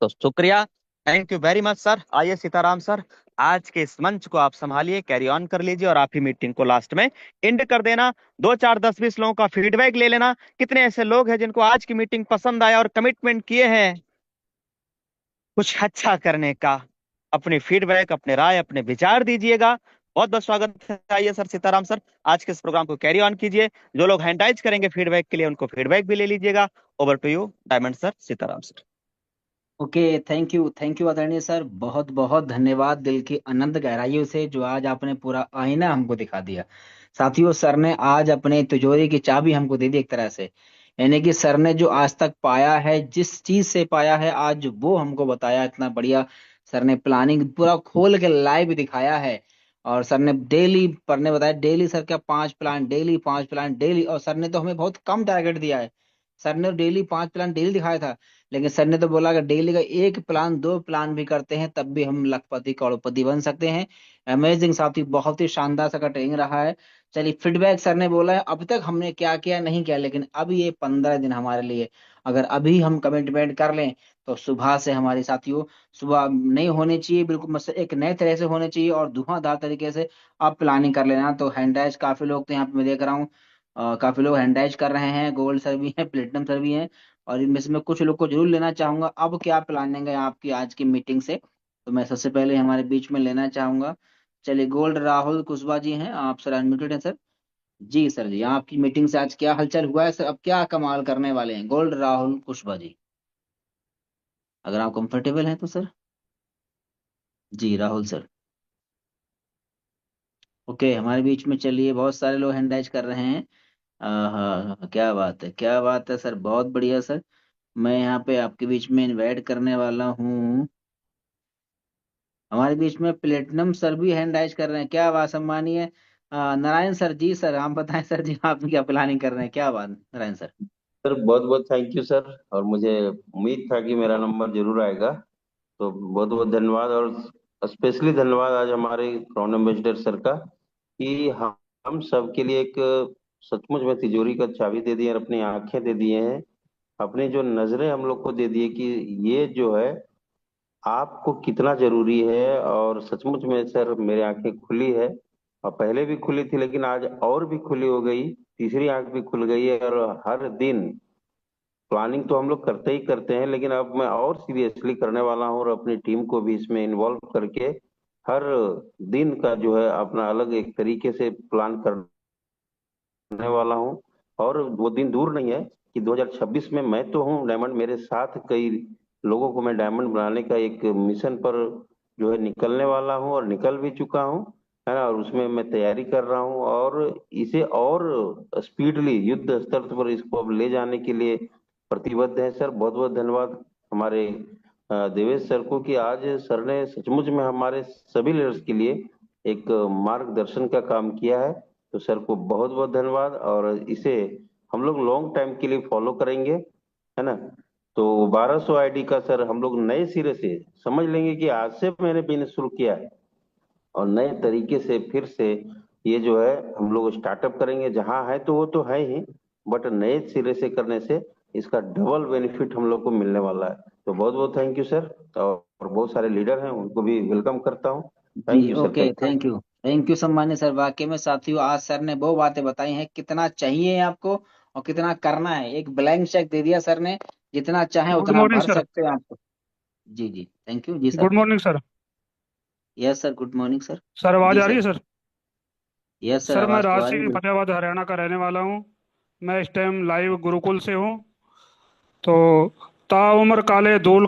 तो शुक्रिया, thank you very much sir. आइए सीताराम सर, आज के इस मंच को आप संभालिए, कैरी ऑन कर लीजिए और आप ही मीटिंग को लास्ट में एंड कर देना। 2 4 10 20 लोगों का फीडबैक ले लेना, कितने ऐसे लोग हैं जिनको आज की मीटिंग पसंद आया और कमिटमेंट किए हैं कुछ अच्छा करने का। अपनी फीडबैक, अपने राय, अपने विचार दीजिएगा। बहुत बहुत स्वागत है। आइए सर, सीताराम सर, आज के इस प्रोग्राम को कैरी ऑन कीजिए। जो लोग हैंडाइज करेंगे फीडबैक के लिए, उनको फीडबैक भी ले लीजिएगा। Over to you diamond sir, Sitaram sir. Okay, thank you आदरणीय सर, बहुत बहुत धन्यवाद दिल की अनंत गहराइयों से जो आज आपने पूरा आईना हमको दिखा दिया। साथियों, सर ने आज अपने तिजोरी की चाबी हमको दे दी एक तरह से। यानी कि सर ने जो आज तक पाया है, जिस चीज से पाया है आज, वो हमको बताया। इतना बढ़िया सर ने प्लानिंग पूरा खोल के लाइव दिखाया है। और सर ने डेली पढ़ने बताया, डेली सर क्या 5 प्लान डेली, 5 प्लान डेली। और सर ने तो हमें बहुत कम टारगेट दिया है। सर ने डेली 5 प्लान डेली दिखाया था, लेकिन सर ने तो बोला कि डेली का 1 प्लान 2 प्लान भी करते हैं तब भी हम लखपति करोड़पति बन सकते हैं। अमेजिंग साथी, बहुत ही शानदार सा ट्रेनिंग रहा है। चलिए, फीडबैक सर ने बोला है अब तक हमने क्या किया नहीं किया, लेकिन अब ये 15 दिन हमारे लिए, अगर अभी हम कमिटमेंट कर लें तो सुबह से हमारे साथियों, सुबह नहीं होनी चाहिए बिल्कुल, मतलब एक नए तरह से होने चाहिए और धुआंधार तरीके से आप प्लानिंग कर लेना। तो हैंडाइज काफी लोग तो यहाँ पे मैं देख रहा हूँ, काफी लोग हैंडाइज कर रहे हैं, गोल्ड सर भी हैं, प्लेटिनम सर भी हैं। और इनमें से मैं कुछ लोग को जरूर लेना चाहूंगा। अब क्या प्लानिंग है आपकी आज की मीटिंग से, तो मैं सबसे पहले हमारे बीच में लेना चाहूंगा। चलिए, गोल्ड राहुल कुशवाहा जी हैं, आप सर अनम्यूटेड हैं सर। जी सर जी, आपकी मीटिंग से आज क्या हलचल हुआ है सर, अब क्या कमाल करने वाले हैं गोल्ड राहुल कुशवाहा जी, अगर आप कंफर्टेबल हैं तो सर। जी राहुल सर। ओके, हमारे बीच में चलिए बहुत सारे लोग हैंडाइज कर रहे हैं। हाँ, क्या बात है, क्या बात है सर, बहुत बढ़िया सर। मैं यहाँ पे आपके बीच में इनवाइट करने वाला हूँ। हमारे बीच में प्लेटिनम सर भी हैंड राइज कर रहे हैं, क्या बात। सम्मानीय नारायण सर जी, सर आप बताएं सर जी, आप क्या प्लानिंग कर रहे हैं, क्या बात नारायण सर। सर बहुत बहुत थैंक यू सर। और मुझे उम्मीद था कि मेरा नंबर जरूर आएगा, तो बहुत बहुत धन्यवाद। और स्पेशली धन्यवाद आज हमारे ब्रांड एम्बेसडर सर का, कि हम सब के लिए एक सचमुच में तिजोरी का चाबी दे दिए और अपनी आंखें दे दिए हैं, अपनी जो नजरें हम लोग को दे दिए कि ये जो है आपको कितना जरूरी है। और सचमुच में सर मेरी आंखें खुली है, और पहले भी खुली थी लेकिन आज और भी खुली हो गई, तीसरी आंख भी खुल गई है। और हर दिन प्लानिंग तो हम लोग करते ही करते हैं, लेकिन अब मैं और सीरियसली करने वाला हूँ और अपनी टीम को भी इसमें इन्वॉल्व करके हर दिन का जो है अपना अलग एक तरीके से प्लान करने वाला हूँ। और वो दिन दूर नहीं है कि 2026 में मैं तो हूँ डायमंड, मेरे साथ कई लोगों को मैं डायमंड बनाने का एक मिशन पर जो है निकलने वाला हूँ और निकल भी चुका हूँ, है ना। और उसमें मैं तैयारी कर रहा हूँ और इसे और स्पीडली युद्ध स्तर पर इसको अब ले जाने के लिए प्रतिबद्ध है सर। बहुत बहुत धन्यवाद हमारे देवेश सर को, कि आज सर ने सचमुच में हमारे सभी लीडर्स के लिए एक मार्गदर्शन का काम किया है। तो सर को बहुत बहुत धन्यवाद, और इसे हम लोग लॉन्ग टाइम के लिए फॉलो करेंगे, है ना। तो 1200 आईडी का सर हम लोग नए सिरे से समझ लेंगे कि आज से मैंने बिजनेस शुरू किया है, और नए तरीके से फिर से ये जो है हम लोग स्टार्टअप करेंगे। जहां है तो वो तो है ही, बट नए सिरे से करने से इसका डबल बेनिफिट हम लोग को मिलने वाला है। तो बहुत बहुत थैंक यू सर। और बहुत सारे लीडर हैं, उनको भी वेलकम करता हूँ। थैंक जी you sir, okay, thank you सम्मान्य सर। वाकई में साथियों, आज सर ने वो बातें बताई हैं, कितना चाहिए आपको और कितना करना है। एक ब्लैंक चेक दे दिया सर ने, जितना चाहे गुड उतना मॉर्निंग भर सर। सकते हैं आपको। जी जी, थैंक यू जी sir. Good morning sir. Yes sir, good morning sir. Sir आवाज जी आ रही है sir. Sir? Yes sir, sir मैं आवाज तो आ रही राजसिंह है। फतेहाबाद हरियाणा का रहने वाला हूँ। मैं इस टाइम लाइव गुरुकुल से हूँ। तो ताउम्र काले धूल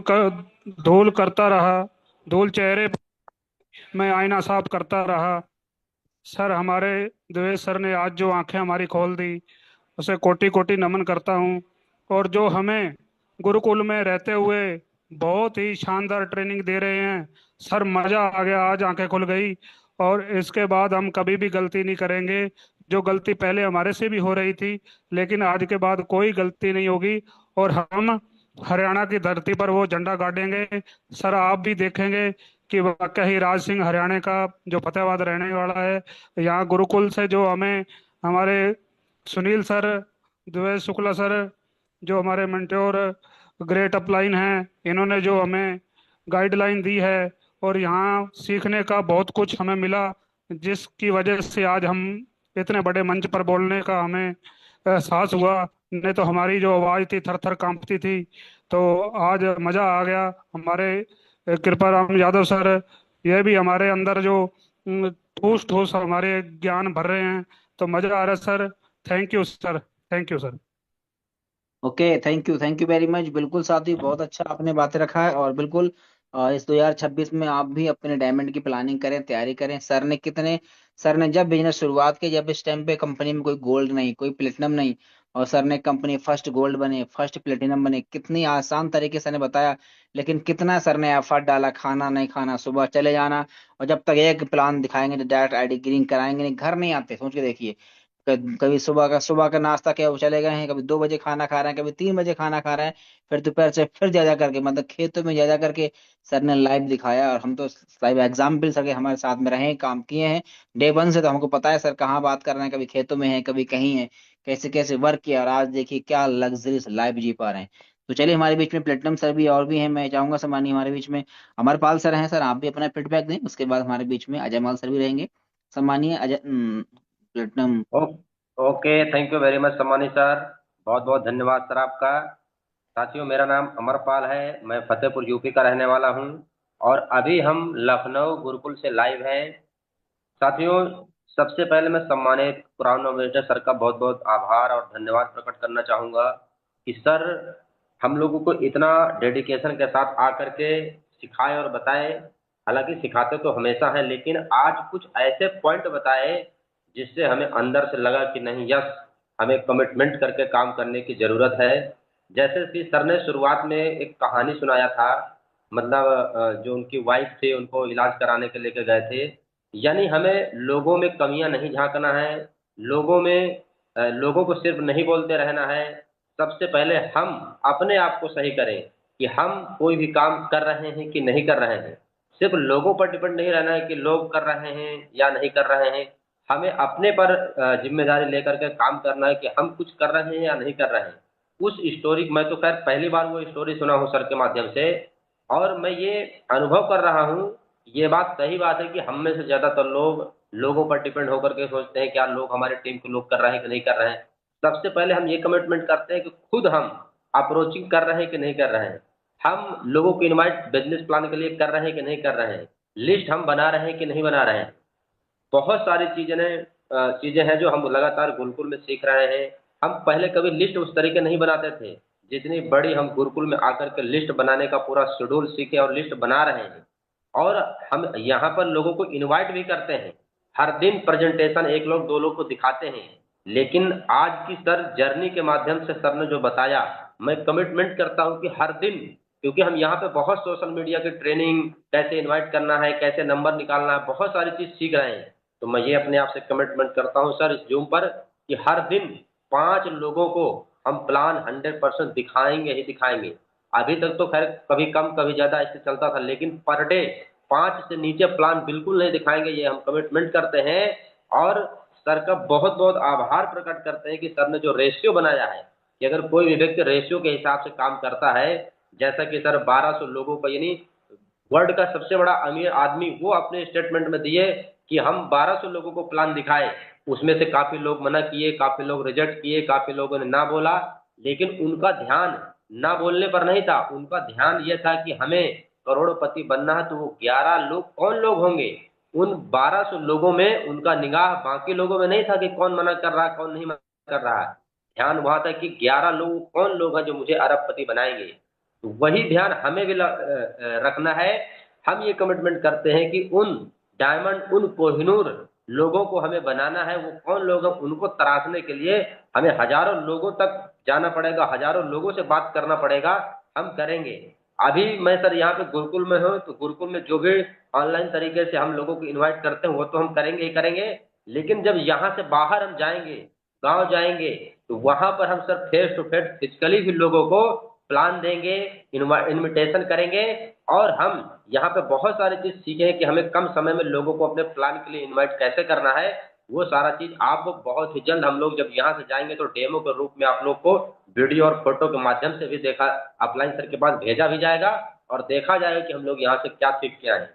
करता रहा, धूल चेहरे में आईना साफ करता रहा। सर हमारे देवेश सर ने आज जो आंखें हमारी खोल दी, उसे कोटि कोटि नमन करता हूँ। और जो हमें गुरुकुल में रहते हुए बहुत ही शानदार ट्रेनिंग दे रहे हैं, सर मजा आ गया, आज आंखें खुल गई। और इसके बाद हम कभी भी गलती नहीं करेंगे। जो गलती पहले हमारे से भी हो रही थी, लेकिन आज के बाद कोई गलती नहीं होगी। और हम हरियाणा की धरती पर वो झंडा गाड़ेंगे। सर आप भी देखेंगे कि वाकई ही राज सिंह हरियाणा का जो फतेहाबाद रहने वाला है, यहाँ गुरुकुल से जो हमें हमारे सुनील सर, द्वेष शुक्ला सर, जो हमारे मेंटोर ग्रेट अपलाइन हैं, इन्होंने जो हमें गाइडलाइन दी है, और यहाँ सीखने का बहुत कुछ हमें मिला, जिसकी वजह से आज हम इतने बड़े मंच पर बोलने का हमें एहसास हुआ। नहीं तो हमारी जो आवाज़ थी थर थर कांपती थी। तो आज मज़ा आ गया। हमारे कृपाराम यादव सर, यह भी हमारे अंदर जो ठोस ठोस हमारे ज्ञान भर रहे हैं, तो मजा आ रहा है sir. Thank you sir, thank you sir. Okay, thank you very much. बिल्कुल साथी, बहुत अच्छा आपने बातें रखा है। और बिल्कुल इस 2026 में आप भी अपने डायमंड की प्लानिंग करें, तैयारी करें। सर ने जब बिजनेस शुरुआत की, जब इस टाइम पे कंपनी में कोई गोल्ड नहीं, कोई प्लेटिनम नहीं, और सर ने कंपनी फर्स्ट गोल्ड बने, फर्स्ट प्लेटिनम बने, कितनी आसान तरीके से ने बताया। लेकिन कितना सर ने एफर्ट डाला, खाना नहीं खाना, सुबह चले जाना, और जब तक एक प्लान दिखाएंगे तो डायरेक्ट आईडी ग्रीन कराएंगे नहीं, घर नहीं आते। सोच के देखिए, कभी सुबह का नाश्ता किया, वो चले गए हैं, कभी 2 बजे खाना खा रहे हैं, कभी 3 बजे खाना खा रहे हैं, फिर दोपहर से फिर जा करके, मतलब खेतों में जा करके सर ने लाइव दिखाया। और हम तो लाइव एग्जाम्पल सर के हमारे साथ में रहे हैं, काम किए हैं डे वन से, तो हमको पता है सर कहाँ बात कर रहे हैं, कभी खेतों में है, कभी कहीं है, कैसे कैसे वर्क किया। और आज देखिए क्या लग्जरीज लाइफ जी पा रहे हैं। तो चलिए, हमारे बीच में प्लेटिनम सर भी और भी हैं, मैं चाहूंगा सम्मानी हमारे बीच में अमरपाल सर हैं। सर आप भी अपना फीडबैक दें, उसके बाद हमारे बीच में अजय माल सर भी रहेंगे। सम्मानीय Ajay platinum. Okay, thank you very much सम्मानित सर। बहुत बहुत धन्यवाद सर आपका। साथियों, मेरा नाम अमरपाल है, मैं फतेहपुर यूपी का रहने वाला हूं, और अभी हम लखनऊ गुरुकुल से लाइव हैं। साथियों, सबसे पहले मैं सम्मानित क्राउन एम्बेसडर सर का बहुत बहुत आभार और धन्यवाद प्रकट करना चाहूँगा कि सर हम लोगों को इतना डेडिकेशन के साथ आकर के सिखाए और बताए। हालांकि सिखाते तो हमेशा हैं, लेकिन आज कुछ ऐसे पॉइंट बताए जिससे हमें अंदर से लगा कि नहीं, यस, हमें कमिटमेंट करके काम करने की ज़रूरत है। जैसे कि सर ने शुरुआत में एक कहानी सुनाया था, मतलब जो उनकी वाइफ थी, उनको इलाज कराने के लेके गए थे। यानी हमें लोगों में कमियां नहीं झांकना है, लोगों को सिर्फ नहीं बोलते रहना है। सबसे पहले हम अपने आप को सही करें कि हम कोई भी काम कर रहे हैं कि नहीं कर रहे हैं। सिर्फ लोगों पर डिपेंड नहीं रहना है कि लोग कर रहे हैं या नहीं कर रहे हैं। हमें अपने पर जिम्मेदारी लेकर के काम करना है कि हम कुछ कर रहे हैं या नहीं कर रहे हैं। उस स्टोरी, मैं तो खैर पहली बार वो स्टोरी सुना हूँ सर के माध्यम से, और मैं ये अनुभव कर रहा हूँ, ये बात सही बात है कि हम में से ज़्यादातर लोग लोगों पर डिपेंड होकर के सोचते हैं क्या लोग, हमारे टीम के लोग कर रहे हैं कि नहीं कर रहे हैं। सबसे पहले हम ये कमिटमेंट करते हैं कि खुद हम अप्रोचिंग कर रहे हैं कि नहीं कर रहे हैं। हम लोगों को इनवाइट बिजनेस प्लान के लिए कर रहे हैं कि नहीं कर रहे हैं। लिस्ट हम बना रहे हैं कि नहीं बना रहे हैं। बहुत सारी चीज़ें हैं जो हम लगातार गुरुकुल में सीख रहे हैं। हम पहले कभी लिस्ट उस तरीके नहीं बनाते थे जितनी बड़ी हम गुरुकुल में आकर के लिस्ट बनाने का पूरा शेड्यूल सीखे और लिस्ट बना रहे हैं। और हम यहाँ पर लोगों को इनवाइट भी करते हैं। हर दिन प्रेजेंटेशन एक लोग दो लोग को दिखाते हैं। लेकिन आज की सर जर्नी के माध्यम से सर ने जो बताया, मैं कमिटमेंट करता हूँ कि हर दिन, क्योंकि हम यहाँ पे बहुत सोशल मीडिया की ट्रेनिंग, कैसे इनवाइट करना है, कैसे नंबर निकालना है, बहुत सारी चीज़ सीख रहे हैं। तो मैं ये अपने आप से कमिटमेंट करता हूँ सर इस जूम पर कि हर दिन 5 लोगों को हम प्लान 100% दिखाएंगे ही दिखाएंगे। अभी तक तो खैर कभी कम कभी ज़्यादा ऐसे चलता था, लेकिन पर डे 5 से नीचे प्लान बिल्कुल नहीं दिखाएंगे, ये हम कमिटमेंट करते हैं। और सर का बहुत बहुत आभार प्रकट करते हैं कि सर ने जो रेशियो बनाया है कि अगर कोई भी व्यक्ति रेशियो के हिसाब से काम करता है, जैसा कि सर 1200 लोगों का, यानी वर्ल्ड का सबसे बड़ा अमीर आदमी, वो अपने स्टेटमेंट में दिए कि हम 1200 लोगों को प्लान दिखाए। उसमें से काफ़ी लोग मना किए, काफ़ी लोग रिजेक्ट किए, काफ़ी लोगों ने ना बोला, लेकिन उनका ध्यान ना बोलने पर नहीं था। उनका ध्यान ये था कि हमें करोड़पति बनना है, तो वो 11 लोग कौन लोग होंगे। उन 1200 लोगों में उनका निगाह बाकी लोगों में नहीं था कि कौन मना कर रहा है, कौन नहीं मना कर रहा है। ध्यान वहाँ था कि 11 लोग कौन लोग हैं जो मुझे अरबपति बनाएंगे। तो वही ध्यान हमें भी रखना है। हम ये कमिटमेंट करते हैं कि उन डायमंड, उन कोहिनूर लोगों को हमें बनाना है। वो कौन लोग हैं, उनको तराशने के लिए हमें हजारों लोगों तक जाना पड़ेगा, हजारों लोगों से बात करना पड़ेगा। हम करेंगे। अभी मैं सर यहाँ पे गुरुकुल में हूँ, तो गुरुकुल में जो भी ऑनलाइन तरीके से हम लोगों को इनवाइट करते हैं वो तो हम करेंगे ही करेंगे। लेकिन जब यहाँ से बाहर हम जाएंगे, गांव जाएंगे, तो वहां पर हम sir face to face physically भी लोगों को प्लान देंगे, इनविटेशन करेंगे। और हम यहाँ पे बहुत सारी चीज़ सीखे हैं कि हमें कम समय में लोगों को अपने प्लान के लिए इनवाइट कैसे करना है। वो सारा चीज़ आप बहुत ही जल्द, हम लोग जब यहाँ से जाएंगे तो डेमो के रूप में आप लोग को वीडियो और फोटो के माध्यम से भी देखा, अपलाइन सर के पास भेजा भी जाएगा और देखा जाएगा कि हम लोग यहाँ से क्या सीख के आए।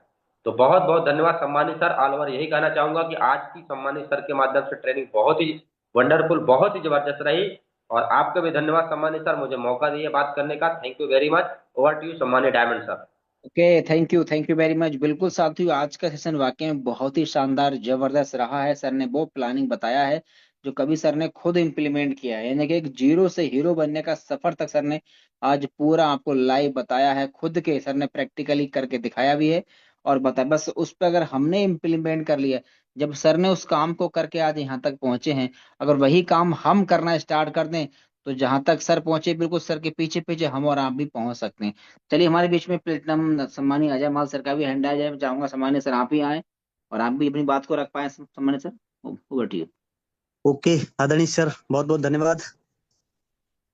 तो बहुत बहुत धन्यवाद सम्मानित सर। ऑल ओवर यही कहना चाहूँगा कि आज की सम्मानित सर के माध्यम से ट्रेनिंग बहुत ही वंडरफुल, बहुत ही ज़बरदस्त रही। और आपका भी धन्यवाद सम्मानित सर, मुझे मौका दिए बात करने का। Thank you very much. Over to you सम्मानित diamond sir. Okay, thank you very much. बिल्कुल साथियों, आज का सेशन वाकई में बहुत ही शानदार जबरदस्त रहा है। सर ने वो प्लानिंग बताया है जो कभी सर ने खुद इम्प्लीमेंट किया है, यानी कि एक जीरो से हीरो बनने का सफर तक सर ने आज पूरा आपको लाइव बताया है। खुद के सर ने प्रैक्टिकली करके दिखाया भी है और बताया। बस उस पर अगर हमने इम्प्लीमेंट कर लिया, जब सर ने उस काम को करके आज यहाँ तक पहुंचे हैं, अगर वही काम हम करना स्टार्ट कर दें तो जहां तक सर पहुंचे, बिल्कुल सर के पीछे पीछे हम और आप भी पहुंच सकते हैं। चलिए, हमारे बीच में प्लेटिनम सम्मानी अजय माल सर का भी हैंड आ जाए। मैं चाहूंगा सम्मानी सर आप ही आए और आप भी अपनी बात को रख पाए। सम्मानी sir, over to you. Okay आदरणीय सर, बहुत बहुत धन्यवाद।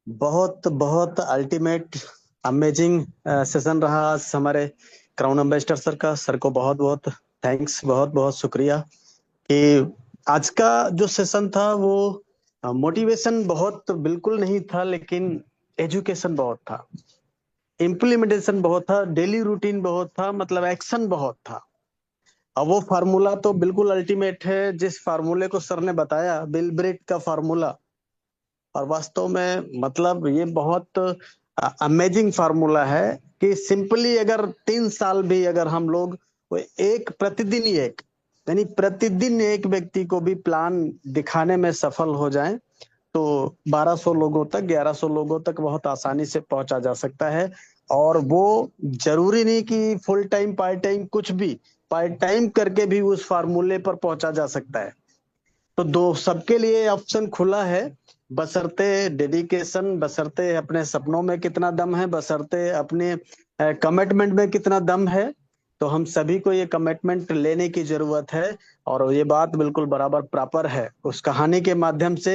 बहुत बहुत अल्टीमेट अमेजिंग सेशन रहा आज हमारे क्राउन एम्बेसडर सर का। सर को बहुत बहुत थैंक्स, बहुत बहुत शुक्रिया कि आज का जो सेशन था वो मोटिवेशन बहुत बिल्कुल नहीं था, लेकिन एजुकेशन बहुत था, इम्प्लीमेंटेशन बहुत था, डेली रूटीन बहुत था, मतलब एक्शन बहुत था। अब वो फार्मूला तो बिल्कुल अल्टीमेट है, जिस फार्मूले को सर ने बताया, बिल ब्रेट का फार्मूला। और वास्तव में मतलब ये बहुत अमेजिंग फार्मूला है कि सिंपली अगर 3 साल भी अगर हम लोग वो एक प्रतिदिन ही एक यानी प्रतिदिन एक व्यक्ति को भी प्लान दिखाने में सफल हो जाएं तो 1200 लोगों तक, 1100 लोगों तक बहुत आसानी से पहुंचा जा सकता है। और वो जरूरी नहीं कि फुल टाइम पार्ट टाइम, कुछ भी पार्ट टाइम करके भी उस फार्मूले पर पहुंचा जा सकता है। तो दो सबके लिए ऑप्शन खुला है, बशर्ते डेडिकेशन, बशर्ते अपने सपनों में कितना दम है, बशर्ते अपने कमिटमेंट में कितना दम है। तो हम सभी को ये कमिटमेंट लेने की जरूरत है और ये बात बिल्कुल बराबर प्रॉपर है। उस कहानी के माध्यम से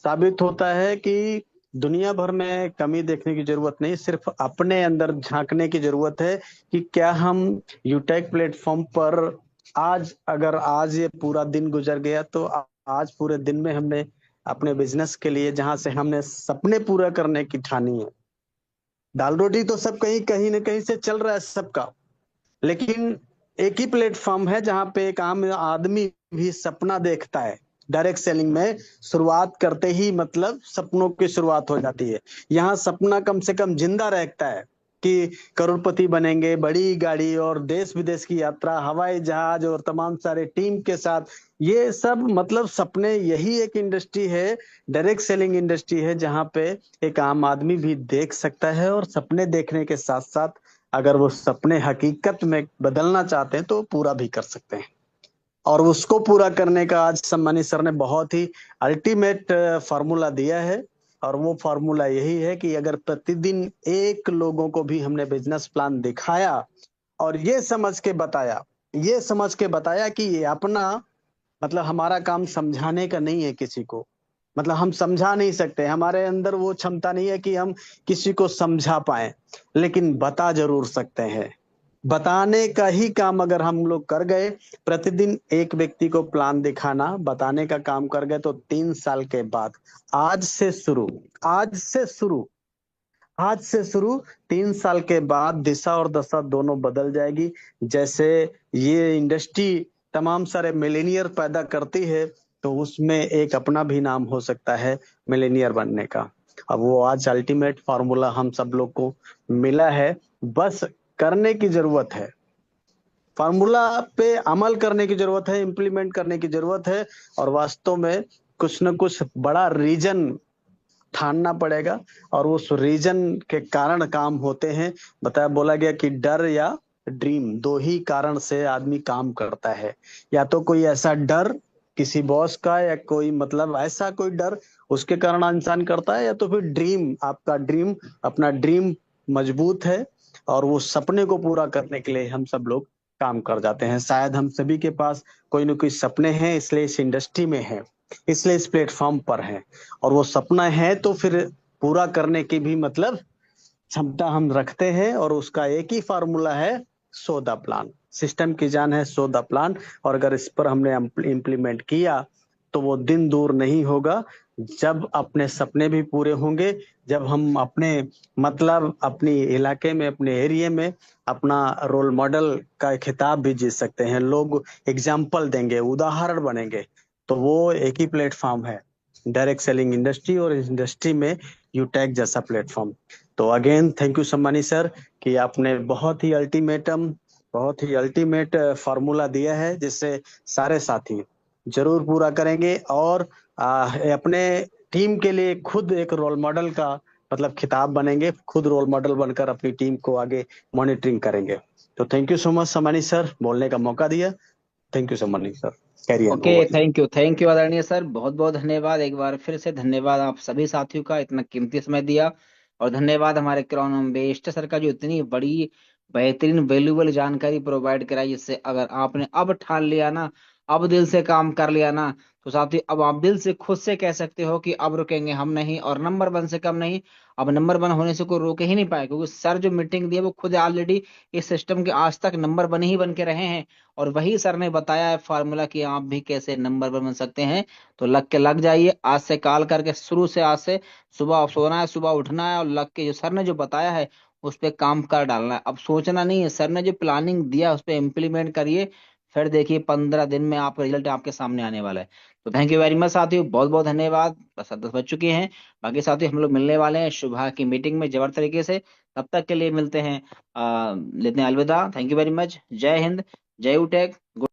साबित होता है कि दुनिया भर में कमी देखने की जरूरत नहीं, सिर्फ अपने अंदर झांकने की जरूरत है कि क्या हम यूटेक प्लेटफॉर्म पर आज ये पूरा दिन गुजर गया तो आज पूरे दिन में हमने अपने बिजनेस के लिए, जहां से हमने सपने पूरा करने की ठानी है। दाल रोटी तो सब कहीं कहीं न कहीं से चल रहा है सबका, लेकिन एक ही प्लेटफॉर्म है जहां पे एक आम आदमी भी सपना देखता है। डायरेक्ट सेलिंग में शुरुआत करते ही मतलब सपनों की शुरुआत हो जाती है। यहाँ सपना कम से कम जिंदा रहता है कि करोड़पति बनेंगे, बड़ी गाड़ी और देश विदेश की यात्रा, हवाई जहाज और तमाम सारे टीम के साथ, ये सब मतलब सपने। यही एक इंडस्ट्री है, डायरेक्ट सेलिंग इंडस्ट्री है, जहां पे एक आम आदमी भी देख सकता है और सपने देखने के साथ साथ अगर वो सपने हकीकत में बदलना चाहते हैं तो पूरा भी कर सकते हैं। और उसको पूरा करने का आज सम्मानित सर ने बहुत ही अल्टीमेट फार्मूला दिया है। और वो फार्मूला यही है कि अगर प्रतिदिन एक लोगों को भी हमने बिजनेस प्लान दिखाया और ये समझ के बताया कि ये अपना मतलब हमारा काम समझाने का नहीं है किसी को, मतलब हम समझा नहीं सकते, हमारे अंदर वो क्षमता नहीं है कि हम किसी को समझा पाए, लेकिन बता जरूर सकते हैं। बताने का ही काम अगर हम लोग कर गए, प्रतिदिन एक व्यक्ति को प्लान दिखाना, बताने का काम कर गए, तो 3 साल के बाद आज से शुरू 3 साल के बाद दिशा और दशा दोनों बदल जाएगी। जैसे ये इंडस्ट्री तमाम सारे मिलेनियर पैदा करती है, तो उसमें एक अपना भी नाम हो सकता है मिलेनियर बनने का। अब वो आज अल्टीमेट फार्मूला हम सब लोग को मिला है, बस करने की जरूरत है, फार्मूला पे अमल करने की जरूरत है, इम्प्लीमेंट करने की जरूरत है। और वास्तव में कुछ न कुछ बड़ा रीजन ठानना पड़ेगा और उस रीजन के कारण काम होते हैं। बोला गया कि डर या ड्रीम, दो ही कारण से आदमी काम करता है। या तो कोई ऐसा डर किसी बॉस का, या कोई मतलब ऐसा कोई डर उसके कारण इंसान करता है, या तो फिर ड्रीम, आपका ड्रीम, अपना ड्रीम मजबूत है और वो सपने को पूरा करने के लिए हम सब लोग काम कर जाते हैं। शायद हम सभी के पास कोई न कोई सपने हैं, इसलिए इस इंडस्ट्री में है, इसलिए इस प्लेटफॉर्म पर है। और वो सपना है तो फिर पूरा करने की भी मतलब क्षमता हम रखते हैं। और उसका एक ही फार्मूला है, सो द प्लान। सिस्टम की जान है सो द प्लान। और अगर इस पर हमने इम्प्लीमेंट किया तो वो दिन दूर नहीं होगा जब अपने सपने भी पूरे होंगे, जब हम अपने मतलब अपनी इलाके में, अपने एरिया में अपना रोल मॉडल का खिताब भी जीत सकते हैं। लोग एग्जाम्पल देंगे, उदाहरण बनेंगे। तो वो एक ही प्लेटफॉर्म है, डायरेक्ट सेलिंग इंडस्ट्री, और इस इंडस्ट्री में यूटेक जैसा प्लेटफॉर्म। तो अगेन थैंक यू सम्मानी सर कि आपने बहुत ही अल्टीमेट फार्मूला दिया है जिससे सारे साथी जरूर पूरा करेंगे और अपने टीम के लिए खुद एक रोल मॉडल का मतलब खिताब बनेंगे, खुद रोल मॉडल बनकर अपनी टीम को आगे मॉनिटरिंग करेंगे। तो थैंक यू सो मच सम्मानी सर, बोलने का मौका दिया। थैंक यू सम्मानी sir, carry on. Okay, thank you आदरणीय सर, बहुत बहुत धन्यवाद। एक बार फिर से धन्यवाद आप सभी साथियों का, इतना कीमती समय दिया। और धन्यवाद हमारे क्राउन एम्बेसडर सर का, जो इतनी बड़ी बेहतरीन वैल्यूबल जानकारी प्रोवाइड कराई, जिससे अगर आपने अब ठान लिया ना, अब दिल से काम कर लिया ना, तो साथी अब आप दिल से खुद से कह सकते हो कि अब रुकेंगे हम नहीं, और नंबर 1 से कम नहीं। अब नंबर 1 होने से कोई रोक ही नहीं पाए, क्योंकि सर जो मीटिंग दिए वो खुद ऑलरेडी इस सिस्टम के आज तक नंबर 1 ही बन के रहे हैं। और वही सर ने बताया है फार्मूला कि आप भी कैसे नंबर 1 बन सकते हैं। तो लग जाइए आज से, कॉल करके शुरू से, आज से सुबह सोना है, सुबह उठना है, और लग के जो सर ने जो बताया है उस पर काम कर डालना है। अब सोचना नहीं है, सर ने जो प्लानिंग दिया उस पर इम्प्लीमेंट करिए, फिर देखिए 15 दिन में आपका रिजल्ट आपके सामने आने वाला है। तो थैंक यू वेरी मच साथियों, बहुत बहुत धन्यवाद। बस 10 बज चुके हैं, बाकी साथियों हम लोग मिलने वाले हैं सुबह की मीटिंग में जबर तरीके से। तब तक के लिए मिलते हैं, लेते हैं अलविदा। Thank you very much. जय हिंद, जय उटेक।